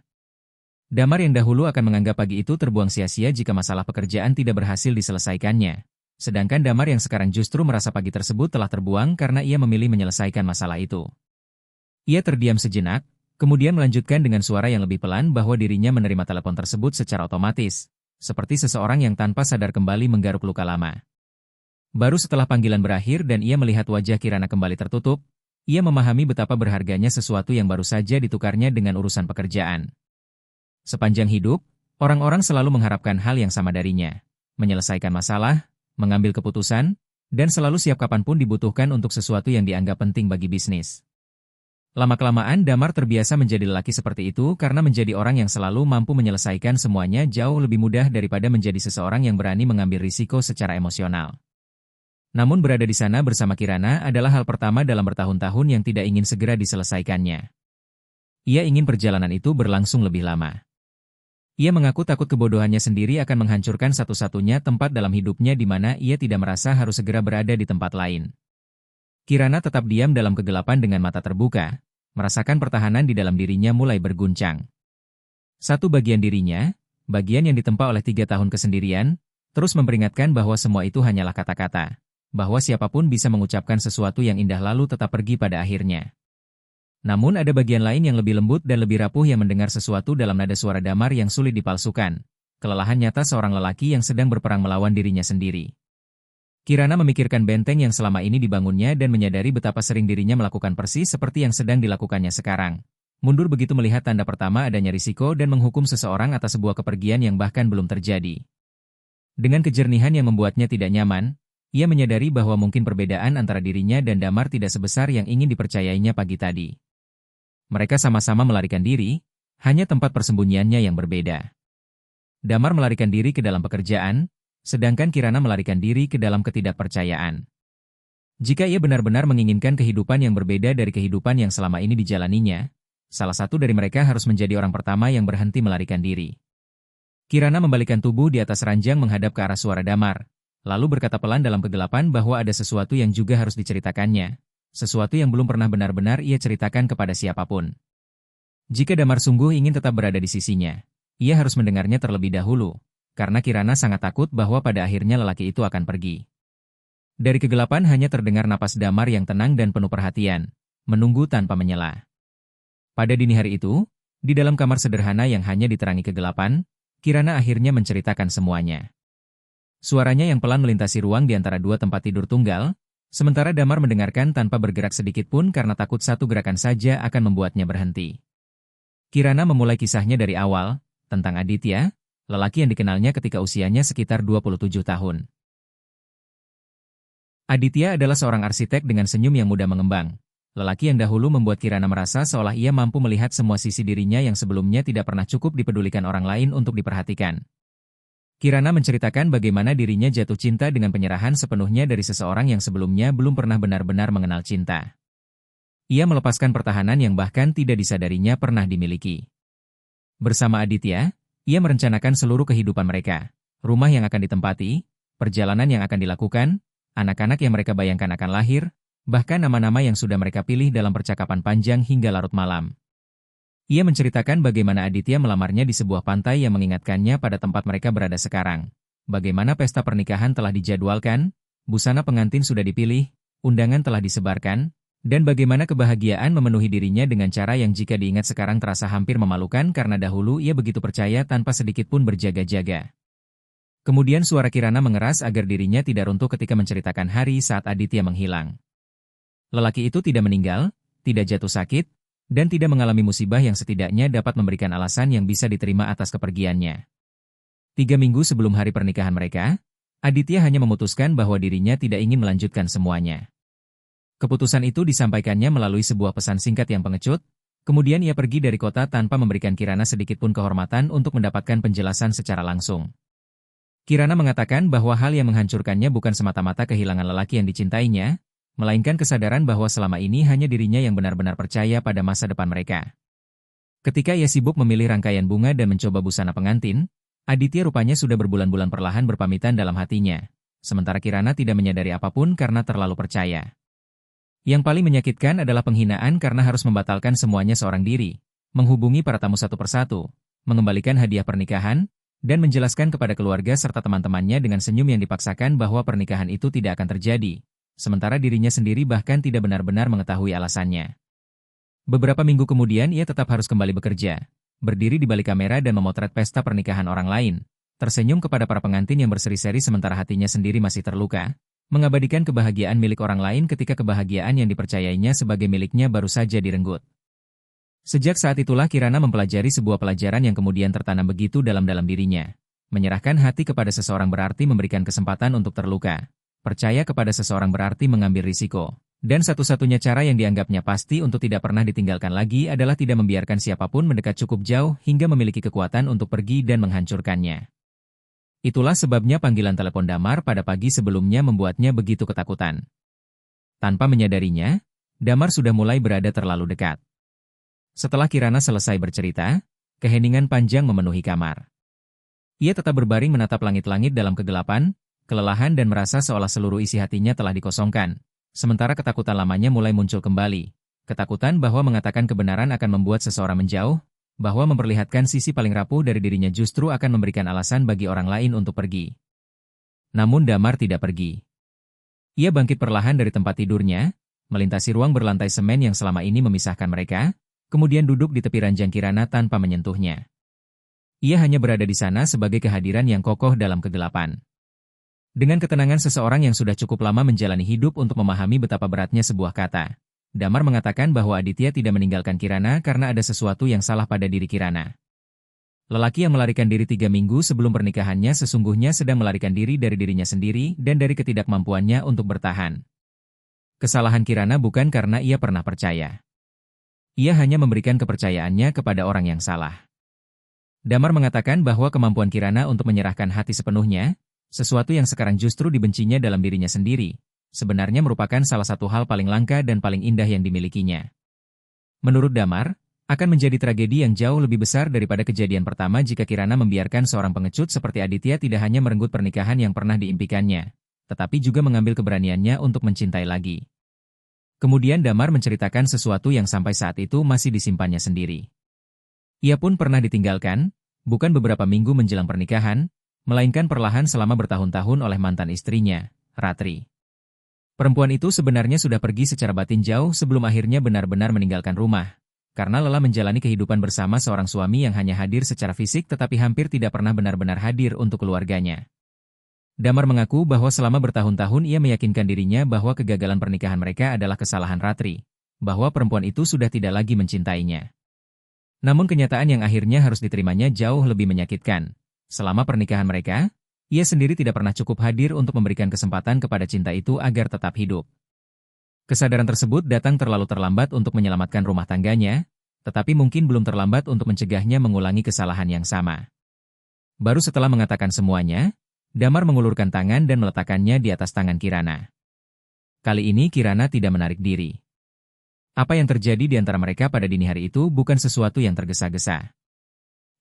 Damar yang dahulu akan menganggap pagi itu terbuang sia-sia jika masalah pekerjaan tidak berhasil diselesaikannya. Sedangkan Damar yang sekarang justru merasa pagi tersebut telah terbuang karena ia memilih menyelesaikan masalah itu. Ia terdiam sejenak, kemudian melanjutkan dengan suara yang lebih pelan bahwa dirinya menerima telepon tersebut secara otomatis, seperti seseorang yang tanpa sadar kembali menggaruk luka lama. Baru setelah panggilan berakhir dan ia melihat wajah Kirana kembali tertutup, ia memahami betapa berharganya sesuatu yang baru saja ditukarnya dengan urusan pekerjaan. Sepanjang hidup, orang-orang selalu mengharapkan hal yang sama darinya, menyelesaikan masalah, mengambil keputusan, dan selalu siap kapanpun dibutuhkan untuk sesuatu yang dianggap penting bagi bisnis. Lama-kelamaan Damar terbiasa menjadi lelaki seperti itu karena menjadi orang yang selalu mampu menyelesaikan semuanya jauh lebih mudah daripada menjadi seseorang yang berani mengambil risiko secara emosional. Namun berada di sana bersama Kirana adalah hal pertama dalam bertahun-tahun yang tidak ingin segera diselesaikannya. Ia ingin perjalanan itu berlangsung lebih lama. Ia mengaku takut kebodohannya sendiri akan menghancurkan satu-satunya tempat dalam hidupnya di mana ia tidak merasa harus segera berada di tempat lain. Kirana tetap diam dalam kegelapan dengan mata terbuka, merasakan pertahanan di dalam dirinya mulai berguncang. Satu bagian dirinya, bagian yang ditempa oleh 3 tahun kesendirian, terus memperingatkan bahwa semua itu hanyalah kata-kata, bahwa siapapun bisa mengucapkan sesuatu yang indah lalu tetap pergi pada akhirnya. Namun ada bagian lain yang lebih lembut dan lebih rapuh yang mendengar sesuatu dalam nada suara Damar yang sulit dipalsukan. Kelelahan nyata seorang lelaki yang sedang berperang melawan dirinya sendiri. Kirana memikirkan benteng yang selama ini dibangunnya dan menyadari betapa sering dirinya melakukan persis seperti yang sedang dilakukannya sekarang. Mundur begitu melihat tanda pertama adanya risiko dan menghukum seseorang atas sebuah kepergian yang bahkan belum terjadi. Dengan kejernihan yang membuatnya tidak nyaman, ia menyadari bahwa mungkin perbedaan antara dirinya dan Damar tidak sebesar yang ingin dipercayainya pagi tadi. Mereka sama-sama melarikan diri, hanya tempat persembunyiannya yang berbeda. Damar melarikan diri ke dalam pekerjaan, sedangkan Kirana melarikan diri ke dalam ketidakpercayaan. Jika ia benar-benar menginginkan kehidupan yang berbeda dari kehidupan yang selama ini dijalaninya, salah satu dari mereka harus menjadi orang pertama yang berhenti melarikan diri. Kirana membalikkan tubuh di atas ranjang menghadap ke arah suara Damar, lalu berkata pelan dalam kegelapan bahwa ada sesuatu yang juga harus diceritakannya, sesuatu yang belum pernah benar-benar ia ceritakan kepada siapapun. Jika Damar sungguh ingin tetap berada di sisinya, ia harus mendengarnya terlebih dahulu, karena Kirana sangat takut bahwa pada akhirnya lelaki itu akan pergi. Dari kegelapan hanya terdengar napas Damar yang tenang dan penuh perhatian, menunggu tanpa menyela. Pada dini hari itu, di dalam kamar sederhana yang hanya diterangi kegelapan, Kirana akhirnya menceritakan semuanya. Suaranya yang pelan melintasi ruang di antara dua tempat tidur tunggal, sementara Damar mendengarkan tanpa bergerak sedikit pun karena takut satu gerakan saja akan membuatnya berhenti. Kirana memulai kisahnya dari awal, tentang Aditya, lelaki yang dikenalnya ketika usianya sekitar 27 tahun. Aditya adalah seorang arsitek dengan senyum yang mudah mengembang. Lelaki yang dahulu membuat Kirana merasa seolah ia mampu melihat semua sisi dirinya yang sebelumnya tidak pernah cukup dipedulikan orang lain untuk diperhatikan. Kirana menceritakan bagaimana dirinya jatuh cinta dengan penyerahan sepenuhnya dari seseorang yang sebelumnya belum pernah benar-benar mengenal cinta. Ia melepaskan pertahanan yang bahkan tidak disadarinya pernah dimiliki. Bersama Aditya, ia merencanakan seluruh kehidupan mereka, rumah yang akan ditempati, perjalanan yang akan dilakukan, anak-anak yang mereka bayangkan akan lahir, bahkan nama-nama yang sudah mereka pilih dalam percakapan panjang hingga larut malam. Ia menceritakan bagaimana Aditya melamarnya di sebuah pantai yang mengingatkannya pada tempat mereka berada sekarang. Bagaimana pesta pernikahan telah dijadwalkan, busana pengantin sudah dipilih, undangan telah disebarkan, dan bagaimana kebahagiaan memenuhi dirinya dengan cara yang jika diingat sekarang terasa hampir memalukan karena dahulu ia begitu percaya tanpa sedikit pun berjaga-jaga. Kemudian suara Kirana mengeras agar dirinya tidak runtuh ketika menceritakan hari saat Aditya menghilang. Lelaki itu tidak meninggal, tidak jatuh sakit, dan tidak mengalami musibah yang setidaknya dapat memberikan alasan yang bisa diterima atas kepergiannya. 3 minggu sebelum hari pernikahan mereka, Aditya hanya memutuskan bahwa dirinya tidak ingin melanjutkan semuanya. Keputusan itu disampaikannya melalui sebuah pesan singkat yang pengecut, kemudian ia pergi dari kota tanpa memberikan Kirana sedikit pun kehormatan untuk mendapatkan penjelasan secara langsung. Kirana mengatakan bahwa hal yang menghancurkannya bukan semata-mata kehilangan lelaki yang dicintainya, melainkan kesadaran bahwa selama ini hanya dirinya yang benar-benar percaya pada masa depan mereka. Ketika ia sibuk memilih rangkaian bunga dan mencoba busana pengantin, Aditya rupanya sudah berbulan-bulan perlahan berpamitan dalam hatinya, sementara Kirana tidak menyadari apapun karena terlalu percaya. Yang paling menyakitkan adalah penghinaan karena harus membatalkan semuanya seorang diri, menghubungi para tamu satu persatu, mengembalikan hadiah pernikahan, dan menjelaskan kepada keluarga serta teman-temannya dengan senyum yang dipaksakan bahwa pernikahan itu tidak akan terjadi, sementara dirinya sendiri bahkan tidak benar-benar mengetahui alasannya. Beberapa minggu kemudian ia tetap harus kembali bekerja, berdiri di balik kamera dan memotret pesta pernikahan orang lain, tersenyum kepada para pengantin yang berseri-seri sementara hatinya sendiri masih terluka, mengabadikan kebahagiaan milik orang lain ketika kebahagiaan yang dipercayainya sebagai miliknya baru saja direnggut. Sejak saat itulah Kirana mempelajari sebuah pelajaran yang kemudian tertanam begitu dalam-dalam dirinya. Menyerahkan hati kepada seseorang berarti memberikan kesempatan untuk terluka. Percaya kepada seseorang berarti mengambil risiko. Dan satu-satunya cara yang dianggapnya pasti untuk tidak pernah ditinggalkan lagi adalah tidak membiarkan siapapun mendekat cukup jauh hingga memiliki kekuatan untuk pergi dan menghancurkannya. Itulah sebabnya panggilan telepon Damar pada pagi sebelumnya membuatnya begitu ketakutan. Tanpa menyadarinya, Damar sudah mulai berada terlalu dekat. Setelah Kirana selesai bercerita, keheningan panjang memenuhi kamar. Ia tetap berbaring menatap langit-langit dalam kegelapan, kelelahan dan merasa seolah seluruh isi hatinya telah dikosongkan, sementara ketakutan lamanya mulai muncul kembali. Ketakutan bahwa mengatakan kebenaran akan membuat seseorang menjauh, bahwa memperlihatkan sisi paling rapuh dari dirinya justru akan memberikan alasan bagi orang lain untuk pergi. Namun Damar tidak pergi. Ia bangkit perlahan dari tempat tidurnya, melintasi ruang berlantai semen yang selama ini memisahkan mereka, kemudian duduk di tepi ranjang Kirana tanpa menyentuhnya. Ia hanya berada di sana sebagai kehadiran yang kokoh dalam kegelapan. Dengan ketenangan seseorang yang sudah cukup lama menjalani hidup untuk memahami betapa beratnya sebuah kata, Damar mengatakan bahwa Aditya tidak meninggalkan Kirana karena ada sesuatu yang salah pada diri Kirana. Lelaki yang melarikan diri 3 minggu sebelum pernikahannya sesungguhnya sedang melarikan diri dari dirinya sendiri dan dari ketidakmampuannya untuk bertahan. Kesalahan Kirana bukan karena ia pernah percaya. Ia hanya memberikan kepercayaannya kepada orang yang salah. Damar mengatakan bahwa kemampuan Kirana untuk menyerahkan hati sepenuhnya, sesuatu yang sekarang justru dibencinya dalam dirinya sendiri, sebenarnya merupakan salah satu hal paling langka dan paling indah yang dimilikinya. Menurut Damar, akan menjadi tragedi yang jauh lebih besar daripada kejadian pertama jika Kirana membiarkan seorang pengecut seperti Aditya tidak hanya merenggut pernikahan yang pernah diimpikannya, tetapi juga mengambil keberaniannya untuk mencintai lagi. Kemudian Damar menceritakan sesuatu yang sampai saat itu masih disimpannya sendiri. Ia pun pernah ditinggalkan, bukan beberapa minggu menjelang pernikahan, melainkan perlahan selama bertahun-tahun oleh mantan istrinya, Ratri. Perempuan itu sebenarnya sudah pergi secara batin jauh sebelum akhirnya benar-benar meninggalkan rumah, karena lelah menjalani kehidupan bersama seorang suami yang hanya hadir secara fisik tetapi hampir tidak pernah benar-benar hadir untuk keluarganya. Damar mengaku bahwa selama bertahun-tahun ia meyakinkan dirinya bahwa kegagalan pernikahan mereka adalah kesalahan Ratri, bahwa perempuan itu sudah tidak lagi mencintainya. Namun kenyataan yang akhirnya harus diterimanya jauh lebih menyakitkan. Selama pernikahan mereka, ia sendiri tidak pernah cukup hadir untuk memberikan kesempatan kepada cinta itu agar tetap hidup. Kesadaran tersebut datang terlalu terlambat untuk menyelamatkan rumah tangganya, tetapi mungkin belum terlambat untuk mencegahnya mengulangi kesalahan yang sama. Baru setelah mengatakan semuanya, Damar mengulurkan tangan dan meletakkannya di atas tangan Kirana. Kali ini Kirana tidak menarik diri. Apa yang terjadi di antara mereka pada dini hari itu bukan sesuatu yang tergesa-gesa.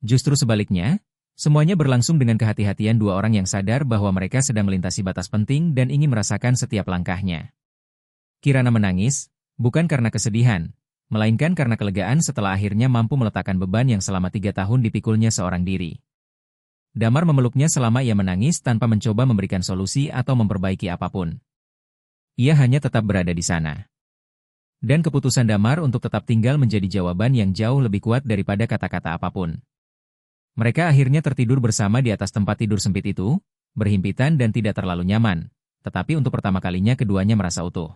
Justru sebaliknya, semuanya berlangsung dengan kehati-hatian dua orang yang sadar bahwa mereka sedang melintasi batas penting dan ingin merasakan setiap langkahnya. Kirana menangis, bukan karena kesedihan, melainkan karena kelegaan setelah akhirnya mampu meletakkan beban yang selama 3 tahun dipikulnya seorang diri. Damar memeluknya selama ia menangis tanpa mencoba memberikan solusi atau memperbaiki apapun. Ia hanya tetap berada di sana. Dan keputusan Damar untuk tetap tinggal menjadi jawaban yang jauh lebih kuat daripada kata-kata apapun. Mereka akhirnya tertidur bersama di atas tempat tidur sempit itu, berhimpitan dan tidak terlalu nyaman, tetapi untuk pertama kalinya keduanya merasa utuh.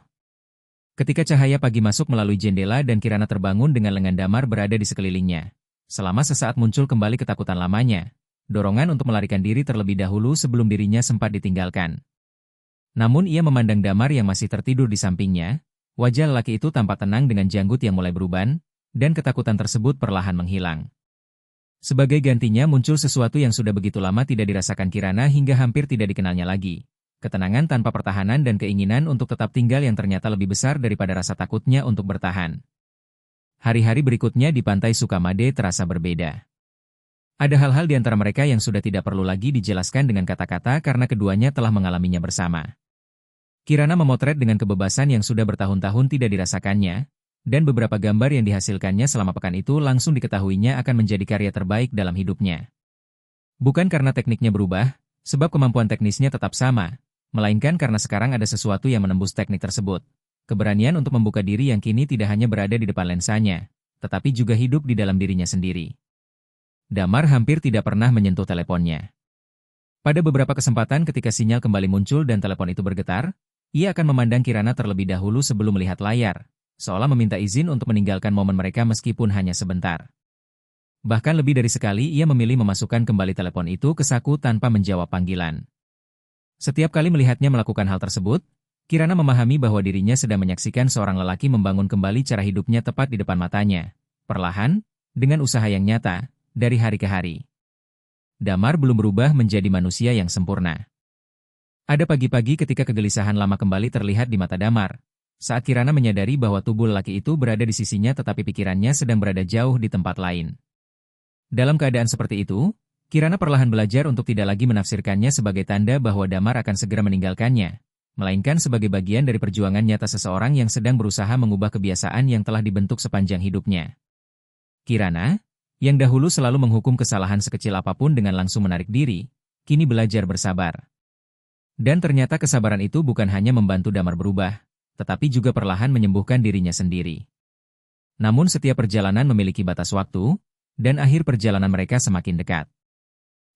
Ketika cahaya pagi masuk melalui jendela dan Kirana terbangun dengan lengan Damar berada di sekelilingnya, selama sesaat muncul kembali ketakutan lamanya, dorongan untuk melarikan diri terlebih dahulu sebelum dirinya sempat ditinggalkan. Namun ia memandang Damar yang masih tertidur di sampingnya, wajah lelaki itu tampak tenang dengan janggut yang mulai beruban, dan ketakutan tersebut perlahan menghilang. Sebagai gantinya muncul sesuatu yang sudah begitu lama tidak dirasakan Kirana hingga hampir tidak dikenalnya lagi. Ketenangan tanpa pertahanan dan keinginan untuk tetap tinggal yang ternyata lebih besar daripada rasa takutnya untuk bertahan. Hari-hari berikutnya di pantai Sukamade terasa berbeda. Ada hal-hal di antara mereka yang sudah tidak perlu lagi dijelaskan dengan kata-kata karena keduanya telah mengalaminya bersama. Kirana memotret dengan kebebasan yang sudah bertahun-tahun tidak dirasakannya, dan beberapa gambar yang dihasilkannya selama pekan itu langsung diketahuinya akan menjadi karya terbaik dalam hidupnya. Bukan karena tekniknya berubah, sebab kemampuan teknisnya tetap sama, melainkan karena sekarang ada sesuatu yang menembus teknik tersebut. Keberanian untuk membuka diri yang kini tidak hanya berada di depan lensanya, tetapi juga hidup di dalam dirinya sendiri. Damar hampir tidak pernah menyentuh teleponnya. Pada beberapa kesempatan ketika sinyal kembali muncul dan telepon itu bergetar, ia akan memandang Kirana terlebih dahulu sebelum melihat layar, seolah meminta izin untuk meninggalkan momen mereka meskipun hanya sebentar. Bahkan lebih dari sekali ia memilih memasukkan kembali telepon itu ke saku tanpa menjawab panggilan. Setiap kali melihatnya melakukan hal tersebut, Kirana memahami bahwa dirinya sedang menyaksikan seorang lelaki membangun kembali cara hidupnya tepat di depan matanya, perlahan, dengan usaha yang nyata, dari hari ke hari. Damar belum berubah menjadi manusia yang sempurna. Ada pagi-pagi ketika kegelisahan lama kembali terlihat di mata Damar, saat Kirana menyadari bahwa tubuh lelaki itu berada di sisinya tetapi pikirannya sedang berada jauh di tempat lain. Dalam keadaan seperti itu, Kirana perlahan belajar untuk tidak lagi menafsirkannya sebagai tanda bahwa Damar akan segera meninggalkannya, melainkan sebagai bagian dari perjuangan nyata seseorang yang sedang berusaha mengubah kebiasaan yang telah dibentuk sepanjang hidupnya. Kirana, yang dahulu selalu menghukum kesalahan sekecil apapun dengan langsung menarik diri, kini belajar bersabar. Dan ternyata kesabaran itu bukan hanya membantu Damar berubah, tetapi juga perlahan menyembuhkan dirinya sendiri. Namun setiap perjalanan memiliki batas waktu, dan akhir perjalanan mereka semakin dekat.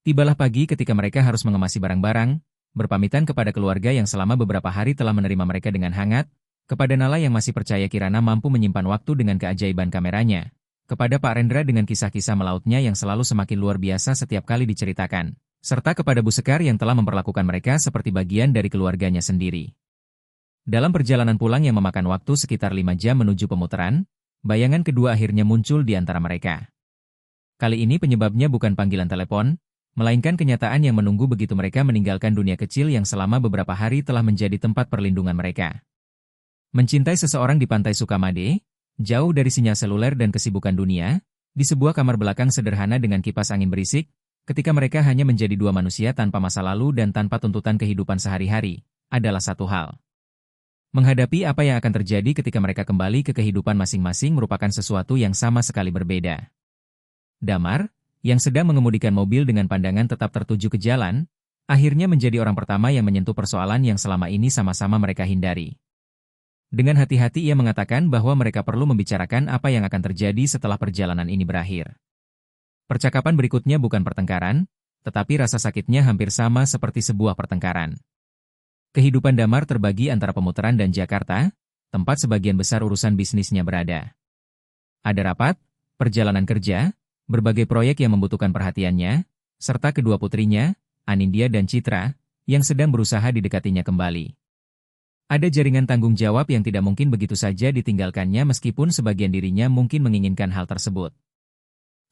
Tibalah pagi ketika mereka harus mengemasi barang-barang, berpamitan kepada keluarga yang selama beberapa hari telah menerima mereka dengan hangat, kepada Nala yang masih percaya Kirana mampu menyimpan waktu dengan keajaiban kameranya, kepada Pak Rendra dengan kisah-kisah melautnya yang selalu semakin luar biasa setiap kali diceritakan, serta kepada Bu Sekar yang telah memperlakukan mereka seperti bagian dari keluarganya sendiri. Dalam perjalanan pulang yang memakan waktu sekitar 5 jam menuju pemutaran, bayangan kedua akhirnya muncul di antara mereka. Kali ini penyebabnya bukan panggilan telepon, melainkan kenyataan yang menunggu begitu mereka meninggalkan dunia kecil yang selama beberapa hari telah menjadi tempat perlindungan mereka. Mencintai seseorang di pantai Sukamade, jauh dari sinyal seluler dan kesibukan dunia, di sebuah kamar belakang sederhana dengan kipas angin berisik, ketika mereka hanya menjadi dua manusia tanpa masa lalu dan tanpa tuntutan kehidupan sehari-hari, adalah satu hal. Menghadapi apa yang akan terjadi ketika mereka kembali ke kehidupan masing-masing merupakan sesuatu yang sama sekali berbeda. Damar, yang sedang mengemudikan mobil dengan pandangan tetap tertuju ke jalan, akhirnya menjadi orang pertama yang menyentuh persoalan yang selama ini sama-sama mereka hindari. Dengan hati-hati ia mengatakan bahwa mereka perlu membicarakan apa yang akan terjadi setelah perjalanan ini berakhir. Percakapan berikutnya bukan pertengkaran, tetapi rasa sakitnya hampir sama seperti sebuah pertengkaran. Kehidupan Damar terbagi antara pemutaran dan Jakarta, tempat sebagian besar urusan bisnisnya berada. Ada rapat, perjalanan kerja, berbagai proyek yang membutuhkan perhatiannya, serta kedua putrinya, Anindya dan Citra, yang sedang berusaha didekatinya kembali. Ada jaringan tanggung jawab yang tidak mungkin begitu saja ditinggalkannya meskipun sebagian dirinya mungkin menginginkan hal tersebut.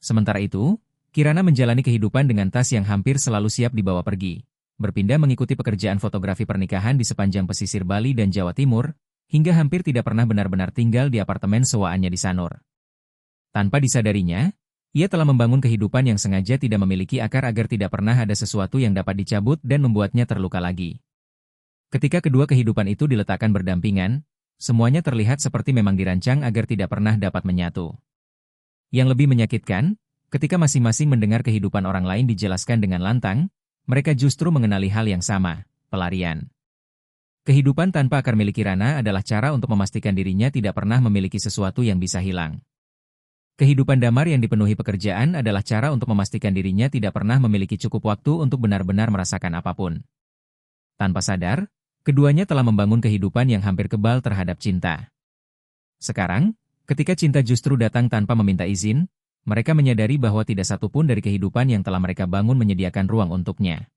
Sementara itu, Kirana menjalani kehidupan dengan tas yang hampir selalu siap dibawa pergi, berpindah mengikuti pekerjaan fotografi pernikahan di sepanjang pesisir Bali dan Jawa Timur, hingga hampir tidak pernah benar-benar tinggal di apartemen sewaannya di Sanur. Tanpa disadarinya, ia telah membangun kehidupan yang sengaja tidak memiliki akar agar tidak pernah ada sesuatu yang dapat dicabut dan membuatnya terluka lagi. Ketika kedua kehidupan itu diletakkan berdampingan, semuanya terlihat seperti memang dirancang agar tidak pernah dapat menyatu. Yang lebih menyakitkan, ketika masing-masing mendengar kehidupan orang lain dijelaskan dengan lantang, mereka justru mengenali hal yang sama, pelarian. Kehidupan tanpa akar milik Kirana adalah cara untuk memastikan dirinya tidak pernah memiliki sesuatu yang bisa hilang. Kehidupan Damar yang dipenuhi pekerjaan adalah cara untuk memastikan dirinya tidak pernah memiliki cukup waktu untuk benar-benar merasakan apapun. Tanpa sadar, keduanya telah membangun kehidupan yang hampir kebal terhadap cinta. Sekarang, ketika cinta justru datang tanpa meminta izin, mereka menyadari bahwa tidak satupun dari kehidupan yang telah mereka bangun menyediakan ruang untuknya.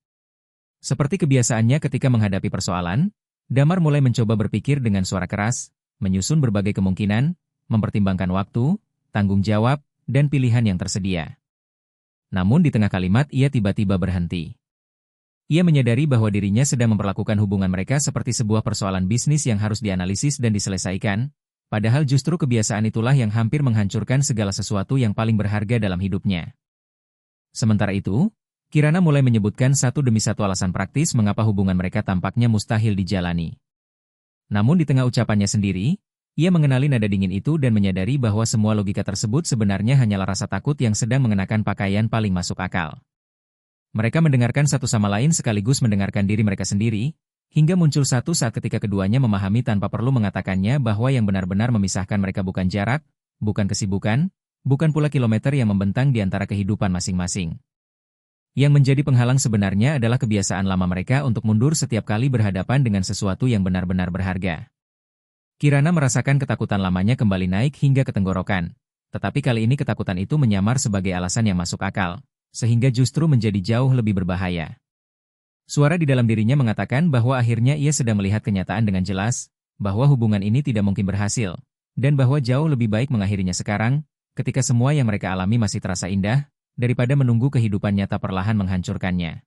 Seperti kebiasaannya ketika menghadapi persoalan, Damar mulai mencoba berpikir dengan suara keras, menyusun berbagai kemungkinan, mempertimbangkan waktu, tanggung jawab, dan pilihan yang tersedia. Namun di tengah kalimat ia tiba-tiba berhenti. Ia menyadari bahwa dirinya sedang memperlakukan hubungan mereka seperti sebuah persoalan bisnis yang harus dianalisis dan diselesaikan, padahal justru kebiasaan itulah yang hampir menghancurkan segala sesuatu yang paling berharga dalam hidupnya. Sementara itu, Kirana mulai menyebutkan satu demi satu alasan praktis mengapa hubungan mereka tampaknya mustahil dijalani. Namun di tengah ucapannya sendiri, ia mengenali nada dingin itu dan menyadari bahwa semua logika tersebut sebenarnya hanyalah rasa takut yang sedang mengenakan pakaian paling masuk akal. Mereka mendengarkan satu sama lain sekaligus mendengarkan diri mereka sendiri, hingga muncul satu saat ketika keduanya memahami tanpa perlu mengatakannya bahwa yang benar-benar memisahkan mereka bukan jarak, bukan kesibukan, bukan pula kilometer yang membentang di antara kehidupan masing-masing. Yang menjadi penghalang sebenarnya adalah kebiasaan lama mereka untuk mundur setiap kali berhadapan dengan sesuatu yang benar-benar berharga. Kirana merasakan ketakutan lamanya kembali naik hingga ke tenggorokan, tetapi kali ini ketakutan itu menyamar sebagai alasan yang masuk akal, sehingga justru menjadi jauh lebih berbahaya. Suara di dalam dirinya mengatakan bahwa akhirnya ia sedang melihat kenyataan dengan jelas, bahwa hubungan ini tidak mungkin berhasil, dan bahwa jauh lebih baik mengakhirinya sekarang, ketika semua yang mereka alami masih terasa indah, daripada menunggu kehidupan nyata perlahan menghancurkannya.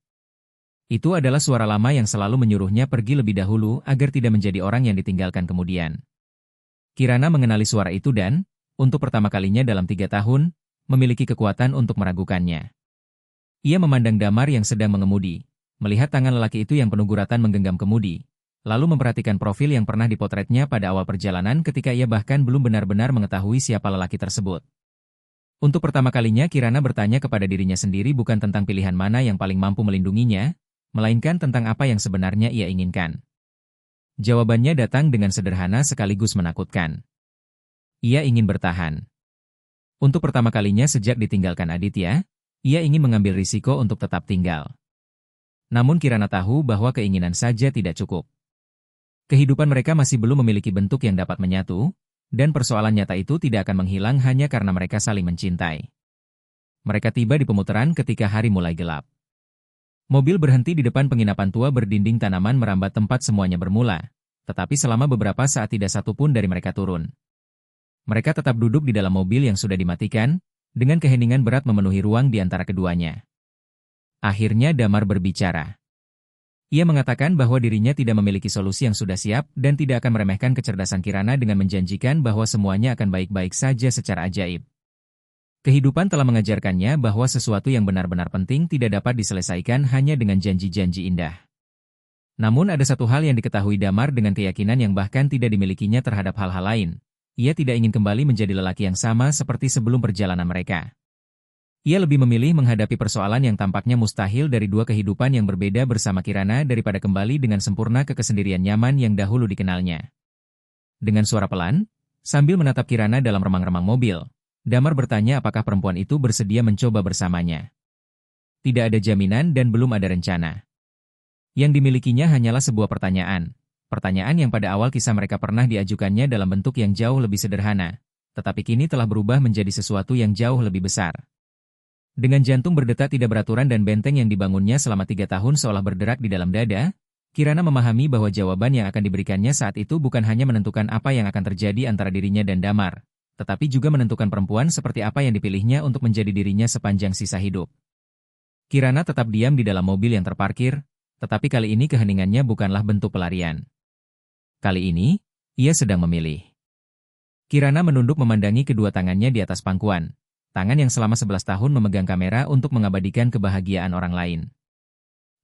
Itu adalah suara lama yang selalu menyuruhnya pergi lebih dahulu agar tidak menjadi orang yang ditinggalkan kemudian. Kirana mengenali suara itu dan, untuk pertama kalinya dalam 3 tahun, memiliki kekuatan untuk meragukannya. Ia memandang Damar yang sedang mengemudi, melihat tangan lelaki itu yang penuh guratan menggenggam kemudi, lalu memperhatikan profil yang pernah dipotretnya pada awal perjalanan ketika ia bahkan belum benar-benar mengetahui siapa lelaki tersebut. Untuk pertama kalinya Kirana bertanya kepada dirinya sendiri bukan tentang pilihan mana yang paling mampu melindunginya, melainkan tentang apa yang sebenarnya ia inginkan. Jawabannya datang dengan sederhana sekaligus menakutkan. Ia ingin bertahan. Untuk pertama kalinya sejak ditinggalkan Aditya, ia ingin mengambil risiko untuk tetap tinggal. Namun Kirana tahu bahwa keinginan saja tidak cukup. Kehidupan mereka masih belum memiliki bentuk yang dapat menyatu, dan persoalan nyata itu tidak akan menghilang hanya karena mereka saling mencintai. Mereka tiba di pemutaran ketika hari mulai gelap. Mobil berhenti di depan penginapan tua berdinding tanaman merambat tempat semuanya bermula, tetapi selama beberapa saat tidak satu pun dari mereka turun. Mereka tetap duduk di dalam mobil yang sudah dimatikan, dengan keheningan berat memenuhi ruang di antara keduanya. Akhirnya Damar berbicara. Ia mengatakan bahwa dirinya tidak memiliki solusi yang sudah siap dan tidak akan meremehkan kecerdasan Kirana dengan menjanjikan bahwa semuanya akan baik-baik saja secara ajaib. Kehidupan telah mengajarkannya bahwa sesuatu yang benar-benar penting tidak dapat diselesaikan hanya dengan janji-janji indah. Namun ada satu hal yang diketahui Damar dengan keyakinan yang bahkan tidak dimilikinya terhadap hal-hal lain. Ia tidak ingin kembali menjadi lelaki yang sama seperti sebelum perjalanan mereka. Ia lebih memilih menghadapi persoalan yang tampaknya mustahil dari dua kehidupan yang berbeda bersama Kirana daripada kembali dengan sempurna ke kesendirian nyaman yang dahulu dikenalnya. Dengan suara pelan, sambil menatap Kirana dalam remang-remang mobil, Damar bertanya apakah perempuan itu bersedia mencoba bersamanya. Tidak ada jaminan dan belum ada rencana. Yang dimilikinya hanyalah sebuah pertanyaan. Pertanyaan yang pada awal kisah mereka pernah diajukannya dalam bentuk yang jauh lebih sederhana, tetapi kini telah berubah menjadi sesuatu yang jauh lebih besar. Dengan jantung berdetak tidak beraturan dan benteng yang dibangunnya selama 3 tahun seolah berderak di dalam dada, Kirana memahami bahwa jawaban yang akan diberikannya saat itu bukan hanya menentukan apa yang akan terjadi antara dirinya dan Damar, tetapi juga menentukan perempuan seperti apa yang dipilihnya untuk menjadi dirinya sepanjang sisa hidup. Kirana tetap diam di dalam mobil yang terparkir, tetapi kali ini keheningannya bukanlah bentuk pelarian. Kali ini, ia sedang memilih. Kirana menunduk memandangi kedua tangannya di atas pangkuan, tangan yang selama 11 tahun memegang kamera untuk mengabadikan kebahagiaan orang lain.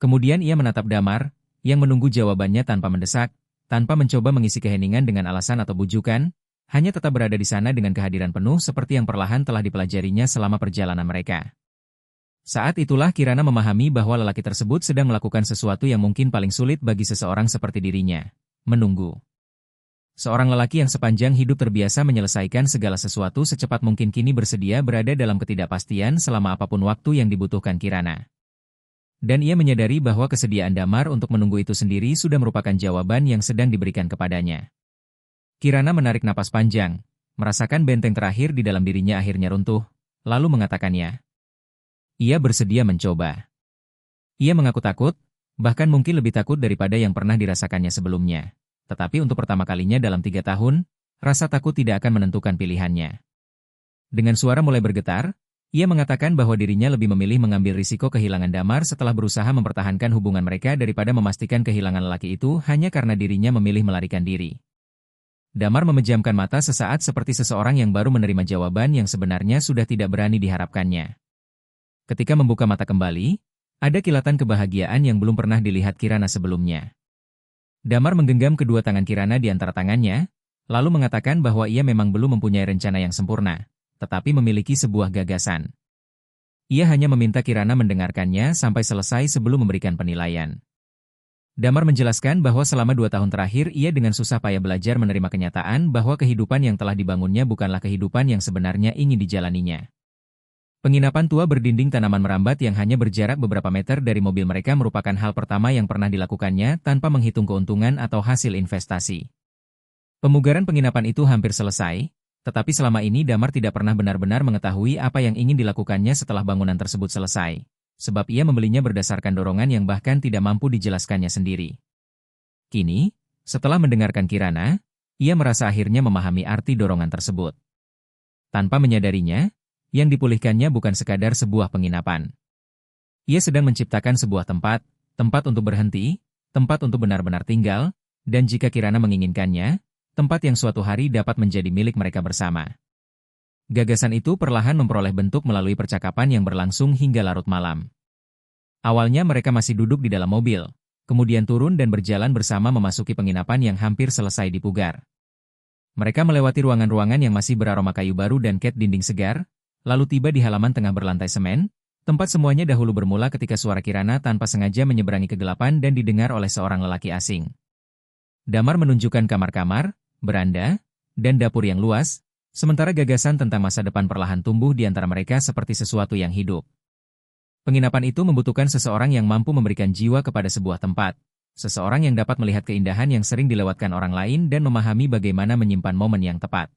Kemudian ia menatap Damar, yang menunggu jawabannya tanpa mendesak, tanpa mencoba mengisi keheningan dengan alasan atau bujukan, hanya tetap berada di sana dengan kehadiran penuh seperti yang perlahan telah dipelajarinya selama perjalanan mereka. Saat itulah Kirana memahami bahwa lelaki tersebut sedang melakukan sesuatu yang mungkin paling sulit bagi seseorang seperti dirinya, menunggu. Seorang lelaki yang sepanjang hidup terbiasa menyelesaikan segala sesuatu secepat mungkin kini bersedia berada dalam ketidakpastian selama apapun waktu yang dibutuhkan Kirana. Dan ia menyadari bahwa kesediaan Damar untuk menunggu itu sendiri sudah merupakan jawaban yang sedang diberikan kepadanya. Kirana menarik napas panjang, merasakan benteng terakhir di dalam dirinya akhirnya runtuh, lalu mengatakannya. Ia bersedia mencoba. Ia mengaku takut, bahkan mungkin lebih takut daripada yang pernah dirasakannya sebelumnya. Tetapi untuk pertama kalinya dalam 3 tahun, rasa takut tidak akan menentukan pilihannya. Dengan suara mulai bergetar, ia mengatakan bahwa dirinya lebih memilih mengambil risiko kehilangan Damar setelah berusaha mempertahankan hubungan mereka daripada memastikan kehilangan lelaki itu hanya karena dirinya memilih melarikan diri. Damar memejamkan mata sesaat seperti seseorang yang baru menerima jawaban yang sebenarnya sudah tidak berani diharapkannya. Ketika membuka mata kembali, ada kilatan kebahagiaan yang belum pernah dilihat Kirana sebelumnya. Damar menggenggam kedua tangan Kirana di antara tangannya, lalu mengatakan bahwa ia memang belum mempunyai rencana yang sempurna, tetapi memiliki sebuah gagasan. Ia hanya meminta Kirana mendengarkannya sampai selesai sebelum memberikan penilaian. Damar menjelaskan bahwa selama 2 tahun terakhir ia dengan susah payah belajar menerima kenyataan bahwa kehidupan yang telah dibangunnya bukanlah kehidupan yang sebenarnya ingin dijalaninya. Penginapan tua berdinding tanaman merambat yang hanya berjarak beberapa meter dari mobil mereka merupakan hal pertama yang pernah dilakukannya tanpa menghitung keuntungan atau hasil investasi. Pemugaran penginapan itu hampir selesai, tetapi selama ini Damar tidak pernah benar-benar mengetahui apa yang ingin dilakukannya setelah bangunan tersebut selesai. Sebab ia membelinya berdasarkan dorongan yang bahkan tidak mampu dijelaskannya sendiri. Kini, setelah mendengarkan Kirana, ia merasa akhirnya memahami arti dorongan tersebut. Tanpa menyadarinya, yang dipulihkannya bukan sekadar sebuah penginapan. Ia sedang menciptakan sebuah tempat untuk berhenti, tempat untuk benar-benar tinggal, dan jika Kirana menginginkannya, tempat yang suatu hari dapat menjadi milik mereka bersama. Gagasan itu perlahan memperoleh bentuk melalui percakapan yang berlangsung hingga larut malam. Awalnya mereka masih duduk di dalam mobil, kemudian turun dan berjalan bersama memasuki penginapan yang hampir selesai dipugar. Mereka melewati ruangan-ruangan yang masih beraroma kayu baru dan cat dinding segar, lalu tiba di halaman tengah berlantai semen, tempat semuanya dahulu bermula ketika suara Kirana tanpa sengaja menyeberangi kegelapan dan didengar oleh seorang lelaki asing. Damar menunjukkan kamar-kamar, beranda, dan dapur yang luas, sementara gagasan tentang masa depan perlahan tumbuh di antara mereka seperti sesuatu yang hidup. Penginapan itu membutuhkan seseorang yang mampu memberikan jiwa kepada sebuah tempat. Seseorang yang dapat melihat keindahan yang sering dilewatkan orang lain dan memahami bagaimana menyimpan momen yang tepat.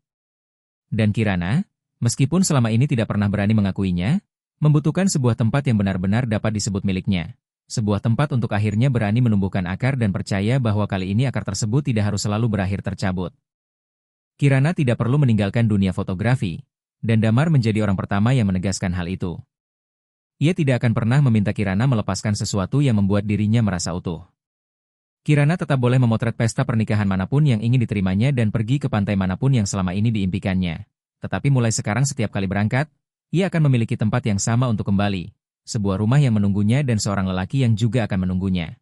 Dan Kirana, meskipun selama ini tidak pernah berani mengakuinya, membutuhkan sebuah tempat yang benar-benar dapat disebut miliknya. Sebuah tempat untuk akhirnya berani menumbuhkan akar dan percaya bahwa kali ini akar tersebut tidak harus selalu berakhir tercabut. Kirana tidak perlu meninggalkan dunia fotografi, dan Damar menjadi orang pertama yang menegaskan hal itu. Ia tidak akan pernah meminta Kirana melepaskan sesuatu yang membuat dirinya merasa utuh. Kirana tetap boleh memotret pesta pernikahan manapun yang ingin diterimanya dan pergi ke pantai manapun yang selama ini diimpikannya. Tetapi mulai sekarang setiap kali berangkat, ia akan memiliki tempat yang sama untuk kembali. Sebuah rumah yang menunggunya dan seorang lelaki yang juga akan menunggunya.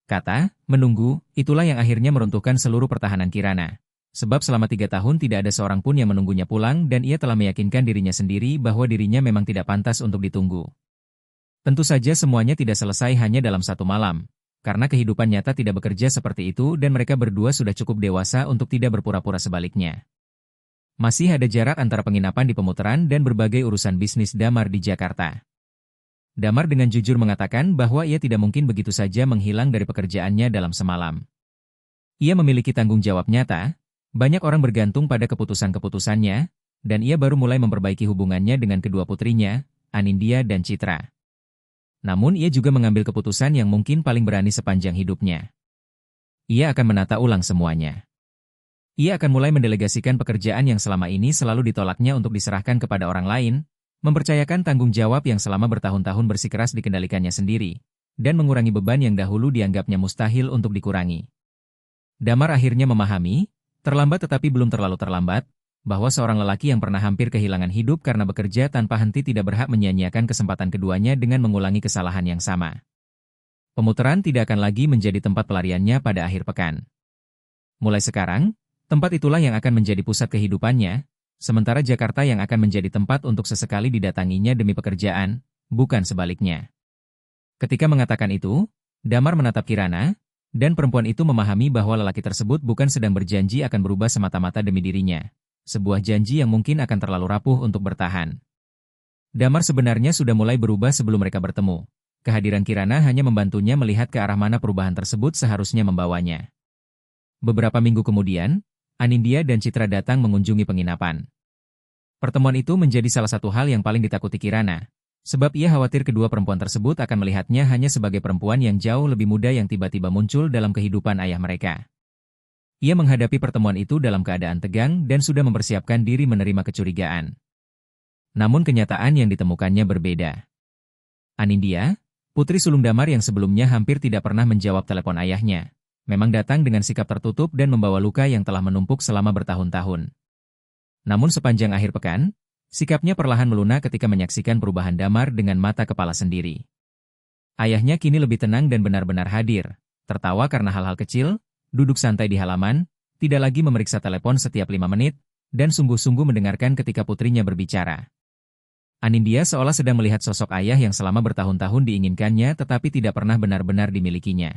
Kata, menunggu, itulah yang akhirnya meruntuhkan seluruh pertahanan Kirana. Sebab selama 3 tahun tidak ada seorang pun yang menunggunya pulang dan ia telah meyakinkan dirinya sendiri bahwa dirinya memang tidak pantas untuk ditunggu. Tentu saja semuanya tidak selesai hanya dalam satu malam. Karena kehidupan nyata tidak bekerja seperti itu dan mereka berdua sudah cukup dewasa untuk tidak berpura-pura sebaliknya. Masih ada jarak antara penginapan di Pemutaran dan berbagai urusan bisnis Damar di Jakarta. Damar dengan jujur mengatakan bahwa ia tidak mungkin begitu saja menghilang dari pekerjaannya dalam semalam. Ia memiliki tanggung jawab nyata, banyak orang bergantung pada keputusan-keputusannya, dan ia baru mulai memperbaiki hubungannya dengan kedua putrinya, Anindya dan Citra. Namun ia juga mengambil keputusan yang mungkin paling berani sepanjang hidupnya. Ia akan menata ulang semuanya. Ia akan mulai mendelegasikan pekerjaan yang selama ini selalu ditolaknya untuk diserahkan kepada orang lain, mempercayakan tanggung jawab yang selama bertahun-tahun bersikeras dikendalikannya sendiri, dan mengurangi beban yang dahulu dianggapnya mustahil untuk dikurangi. Damar akhirnya memahami, terlambat tetapi belum terlalu terlambat, bahwa seorang lelaki yang pernah hampir kehilangan hidup karena bekerja tanpa henti tidak berhak menyia-nyiakan kesempatan keduanya dengan mengulangi kesalahan yang sama. Pemutaran tidak akan lagi menjadi tempat pelariannya pada akhir pekan. Mulai sekarang, tempat itulah yang akan menjadi pusat kehidupannya, sementara Jakarta yang akan menjadi tempat untuk sesekali didatanginya demi pekerjaan, bukan sebaliknya. Ketika mengatakan itu, Damar menatap Kirana, dan perempuan itu memahami bahwa lelaki tersebut bukan sedang berjanji akan berubah semata-mata demi dirinya. Sebuah janji yang mungkin akan terlalu rapuh untuk bertahan. Damar sebenarnya sudah mulai berubah sebelum mereka bertemu. Kehadiran Kirana hanya membantunya melihat ke arah mana perubahan tersebut seharusnya membawanya. Beberapa minggu kemudian, Anindya dan Citra datang mengunjungi penginapan. Pertemuan itu menjadi salah satu hal yang paling ditakuti Kirana, sebab ia khawatir kedua perempuan tersebut akan melihatnya hanya sebagai perempuan yang jauh lebih muda yang tiba-tiba muncul dalam kehidupan ayah mereka. Ia menghadapi pertemuan itu dalam keadaan tegang dan sudah mempersiapkan diri menerima kecurigaan. Namun kenyataan yang ditemukannya berbeda. Anindya, putri sulung Damar yang sebelumnya hampir tidak pernah menjawab telepon ayahnya, memang datang dengan sikap tertutup dan membawa luka yang telah menumpuk selama bertahun-tahun. Namun sepanjang akhir pekan, sikapnya perlahan melunak ketika menyaksikan perubahan Damar dengan mata kepala sendiri. Ayahnya kini lebih tenang dan benar-benar hadir, tertawa karena hal-hal kecil, duduk santai di halaman, tidak lagi memeriksa telepon setiap 5 menit, dan sungguh-sungguh mendengarkan ketika putrinya berbicara. Anindya seolah sedang melihat sosok ayah yang selama bertahun-tahun diinginkannya tetapi tidak pernah benar-benar dimilikinya.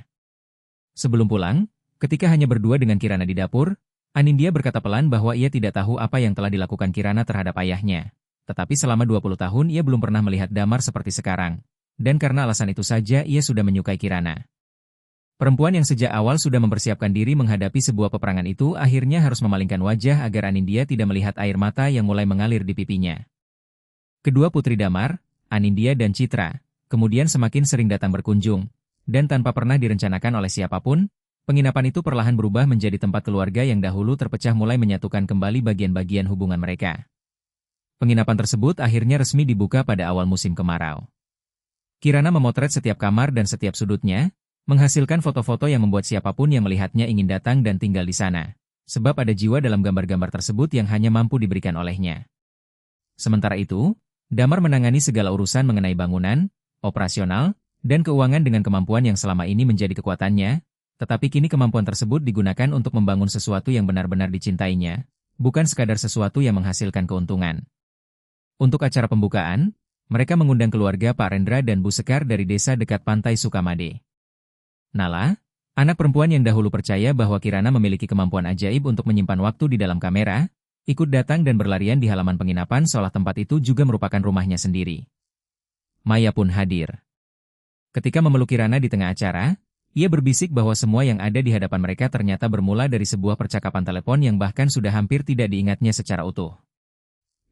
Sebelum pulang, ketika hanya berdua dengan Kirana di dapur, Anindya berkata pelan bahwa ia tidak tahu apa yang telah dilakukan Kirana terhadap ayahnya. Tetapi selama 20 tahun ia belum pernah melihat Damar seperti sekarang. Dan karena alasan itu saja ia sudah menyukai Kirana. Perempuan yang sejak awal sudah mempersiapkan diri menghadapi sebuah peperangan itu akhirnya harus memalingkan wajah agar Anindya tidak melihat air mata yang mulai mengalir di pipinya. Kedua putri Damar, Anindya dan Citra, kemudian semakin sering datang berkunjung, dan tanpa pernah direncanakan oleh siapapun, penginapan itu perlahan berubah menjadi tempat keluarga yang dahulu terpecah mulai menyatukan kembali bagian-bagian hubungan mereka. Penginapan tersebut akhirnya resmi dibuka pada awal musim kemarau. Kirana memotret setiap kamar dan setiap sudutnya, menghasilkan foto-foto yang membuat siapapun yang melihatnya ingin datang dan tinggal di sana. Sebab ada jiwa dalam gambar-gambar tersebut yang hanya mampu diberikan olehnya. Sementara itu, Damar menangani segala urusan mengenai bangunan, operasional, dan keuangan dengan kemampuan yang selama ini menjadi kekuatannya, tetapi kini kemampuan tersebut digunakan untuk membangun sesuatu yang benar-benar dicintainya, bukan sekadar sesuatu yang menghasilkan keuntungan. Untuk acara pembukaan, mereka mengundang keluarga Pak Rendra dan Bu Sekar dari desa dekat pantai Sukamade. Nala, anak perempuan yang dahulu percaya bahwa Kirana memiliki kemampuan ajaib untuk menyimpan waktu di dalam kamera, ikut datang dan berlarian di halaman penginapan seolah tempat itu juga merupakan rumahnya sendiri. Maya pun hadir. Ketika memeluk Kirana di tengah acara, ia berbisik bahwa semua yang ada di hadapan mereka ternyata bermula dari sebuah percakapan telepon yang bahkan sudah hampir tidak diingatnya secara utuh.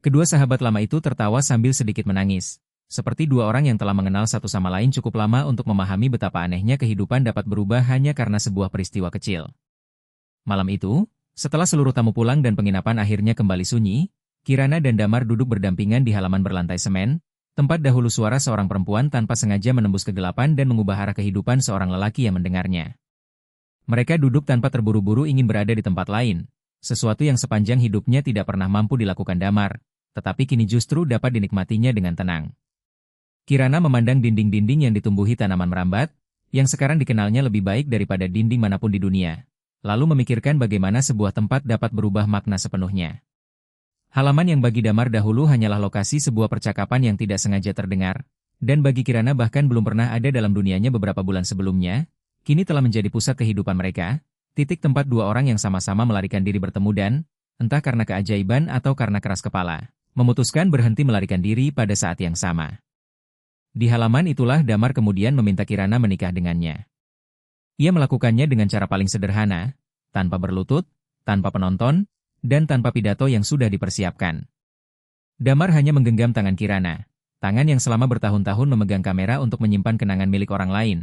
Kedua sahabat lama itu tertawa sambil sedikit menangis. Seperti dua orang yang telah mengenal satu sama lain cukup lama untuk memahami betapa anehnya kehidupan dapat berubah hanya karena sebuah peristiwa kecil. Malam itu, setelah seluruh tamu pulang dan penginapan akhirnya kembali sunyi, Kirana dan Damar duduk berdampingan di halaman berlantai semen, tempat dahulu suara seorang perempuan tanpa sengaja menembus kegelapan dan mengubah arah kehidupan seorang lelaki yang mendengarnya. Mereka duduk tanpa terburu-buru ingin berada di tempat lain, sesuatu yang sepanjang hidupnya tidak pernah mampu dilakukan Damar, tetapi kini justru dapat dinikmatinya dengan tenang. Kirana memandang dinding-dinding yang ditumbuhi tanaman merambat, yang sekarang dikenalnya lebih baik daripada dinding manapun di dunia, lalu memikirkan bagaimana sebuah tempat dapat berubah makna sepenuhnya. Halaman yang bagi Damar dahulu hanyalah lokasi sebuah percakapan yang tidak sengaja terdengar, dan bagi Kirana bahkan belum pernah ada dalam dunianya beberapa bulan sebelumnya, kini telah menjadi pusat kehidupan mereka, titik tempat dua orang yang sama-sama melarikan diri bertemu dan, entah karena keajaiban atau karena keras kepala, memutuskan berhenti melarikan diri pada saat yang sama. Di halaman itulah Damar kemudian meminta Kirana menikah dengannya. Ia melakukannya dengan cara paling sederhana, tanpa berlutut, tanpa penonton, dan tanpa pidato yang sudah dipersiapkan. Damar hanya menggenggam tangan Kirana, tangan yang selama bertahun-tahun memegang kamera untuk menyimpan kenangan milik orang lain,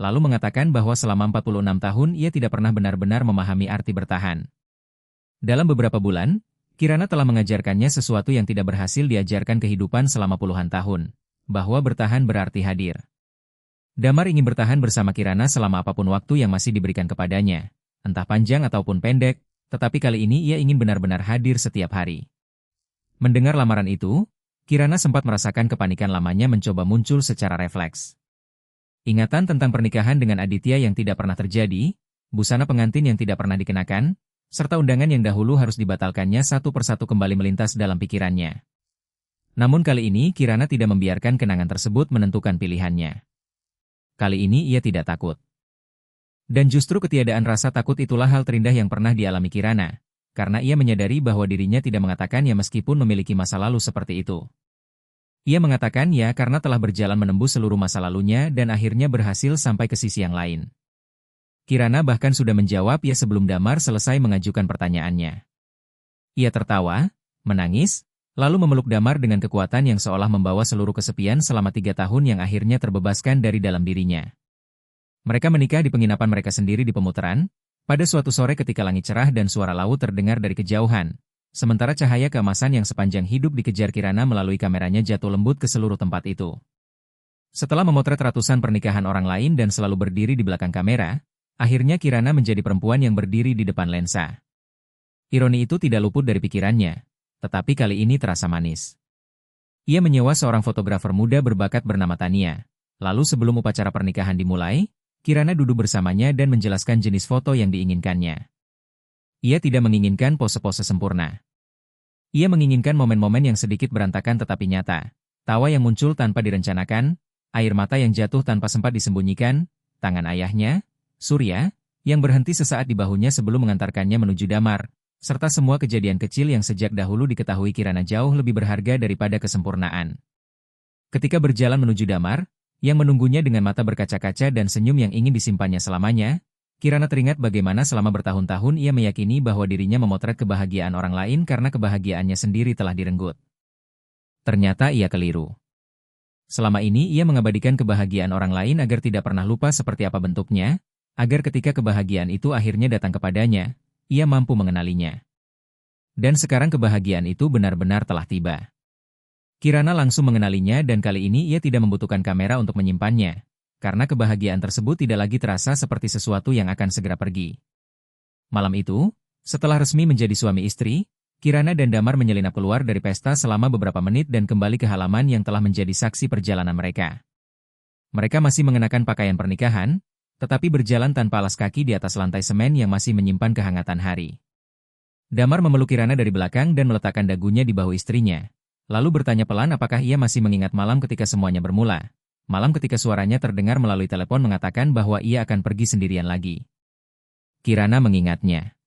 lalu mengatakan bahwa selama 46 tahun ia tidak pernah benar-benar memahami arti bertahan. Dalam beberapa bulan, Kirana telah mengajarkannya sesuatu yang tidak berhasil diajarkan kehidupan selama puluhan tahun, bahwa bertahan berarti hadir. Damar ingin bertahan bersama Kirana selama apapun waktu yang masih diberikan kepadanya, entah panjang ataupun pendek, tetapi kali ini ia ingin benar-benar hadir setiap hari. Mendengar lamaran itu, Kirana sempat merasakan kepanikan lamanya mencoba muncul secara refleks. Ingatan tentang pernikahan dengan Aditya yang tidak pernah terjadi, busana pengantin yang tidak pernah dikenakan, serta undangan yang dahulu harus dibatalkannya satu persatu kembali melintas dalam pikirannya. Namun kali ini Kirana tidak membiarkan kenangan tersebut menentukan pilihannya. Kali ini ia tidak takut. Dan justru ketiadaan rasa takut itulah hal terindah yang pernah dialami Kirana, karena ia menyadari bahwa dirinya tidak mengatakannya meskipun memiliki masa lalu seperti itu. Ia mengatakan ya karena telah berjalan menembus seluruh masa lalunya dan akhirnya berhasil sampai ke sisi yang lain. Kirana bahkan sudah menjawab ya sebelum Damar selesai mengajukan pertanyaannya. Ia tertawa, menangis, lalu memeluk Damar dengan kekuatan yang seolah membawa seluruh kesepian selama 3 tahun yang akhirnya terbebaskan dari dalam dirinya. Mereka menikah di penginapan mereka sendiri di pemutaran, pada suatu sore ketika langit cerah dan suara laut terdengar dari kejauhan, sementara cahaya keemasan yang sepanjang hidup dikejar Kirana melalui kameranya jatuh lembut ke seluruh tempat itu. Setelah memotret ratusan pernikahan orang lain dan selalu berdiri di belakang kamera, akhirnya Kirana menjadi perempuan yang berdiri di depan lensa. Ironi itu tidak luput dari pikirannya. Tetapi kali ini terasa manis. Ia menyewa seorang fotografer muda berbakat bernama Tania. Lalu sebelum upacara pernikahan dimulai, Kirana duduk bersamanya dan menjelaskan jenis foto yang diinginkannya. Ia tidak menginginkan pose-pose sempurna. Ia menginginkan momen-momen yang sedikit berantakan tetapi nyata. Tawa yang muncul tanpa direncanakan, air mata yang jatuh tanpa sempat disembunyikan, tangan ayahnya, Surya, yang berhenti sesaat di bahunya sebelum mengantarkannya menuju Damar, serta semua kejadian kecil yang sejak dahulu diketahui Kirana jauh lebih berharga daripada kesempurnaan. Ketika berjalan menuju Damar, yang menunggunya dengan mata berkaca-kaca dan senyum yang ingin disimpannya selamanya, Kirana teringat bagaimana selama bertahun-tahun ia meyakini bahwa dirinya memotret kebahagiaan orang lain karena kebahagiaannya sendiri telah direnggut. Ternyata ia keliru. Selama ini ia mengabadikan kebahagiaan orang lain agar tidak pernah lupa seperti apa bentuknya, agar ketika kebahagiaan itu akhirnya datang kepadanya, ia mampu mengenalinya. Dan sekarang kebahagiaan itu benar-benar telah tiba. Kirana langsung mengenalinya dan kali ini ia tidak membutuhkan kamera untuk menyimpannya, karena kebahagiaan tersebut tidak lagi terasa seperti sesuatu yang akan segera pergi. Malam itu, setelah resmi menjadi suami istri, Kirana dan Damar menyelinap keluar dari pesta selama beberapa menit dan kembali ke halaman yang telah menjadi saksi perjalanan mereka. Mereka masih mengenakan pakaian pernikahan, tetapi berjalan tanpa alas kaki di atas lantai semen yang masih menyimpan kehangatan hari. Damar memeluk Kirana dari belakang dan meletakkan dagunya di bahu istrinya, lalu bertanya pelan apakah ia masih mengingat malam ketika semuanya bermula, malam ketika suaranya terdengar melalui telepon mengatakan bahwa ia akan pergi sendirian lagi. Kirana mengingatnya.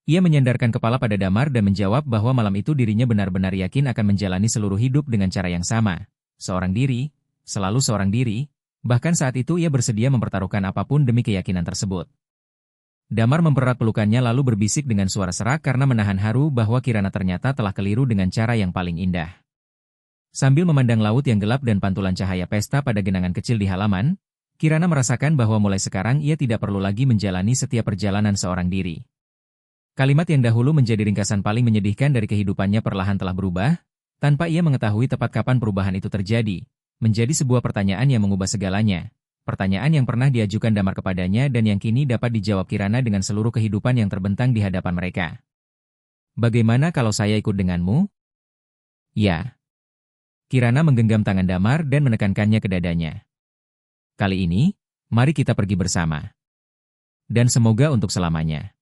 Ia menyandarkan kepala pada Damar dan menjawab bahwa malam itu dirinya benar-benar yakin akan menjalani seluruh hidup dengan cara yang sama, seorang diri, selalu seorang diri, bahkan saat itu ia bersedia mempertaruhkan apapun demi keyakinan tersebut. Damar mempererat pelukannya lalu berbisik dengan suara serak karena menahan haru bahwa Kirana ternyata telah keliru dengan cara yang paling indah. Sambil memandang laut yang gelap dan pantulan cahaya pesta pada genangan kecil di halaman, Kirana merasakan bahwa mulai sekarang ia tidak perlu lagi menjalani setiap perjalanan seorang diri. Kalimat yang dahulu menjadi ringkasan paling menyedihkan dari kehidupannya perlahan telah berubah, tanpa ia mengetahui tepat kapan perubahan itu terjadi, menjadi sebuah pertanyaan yang mengubah segalanya. Pertanyaan yang pernah diajukan Damar kepadanya dan yang kini dapat dijawab Kirana dengan seluruh kehidupan yang terbentang di hadapan mereka. Bagaimana kalau saya ikut denganmu? Ya. Kirana menggenggam tangan Damar dan menekankannya ke dadanya. Kali ini, mari kita pergi bersama. Dan semoga untuk selamanya.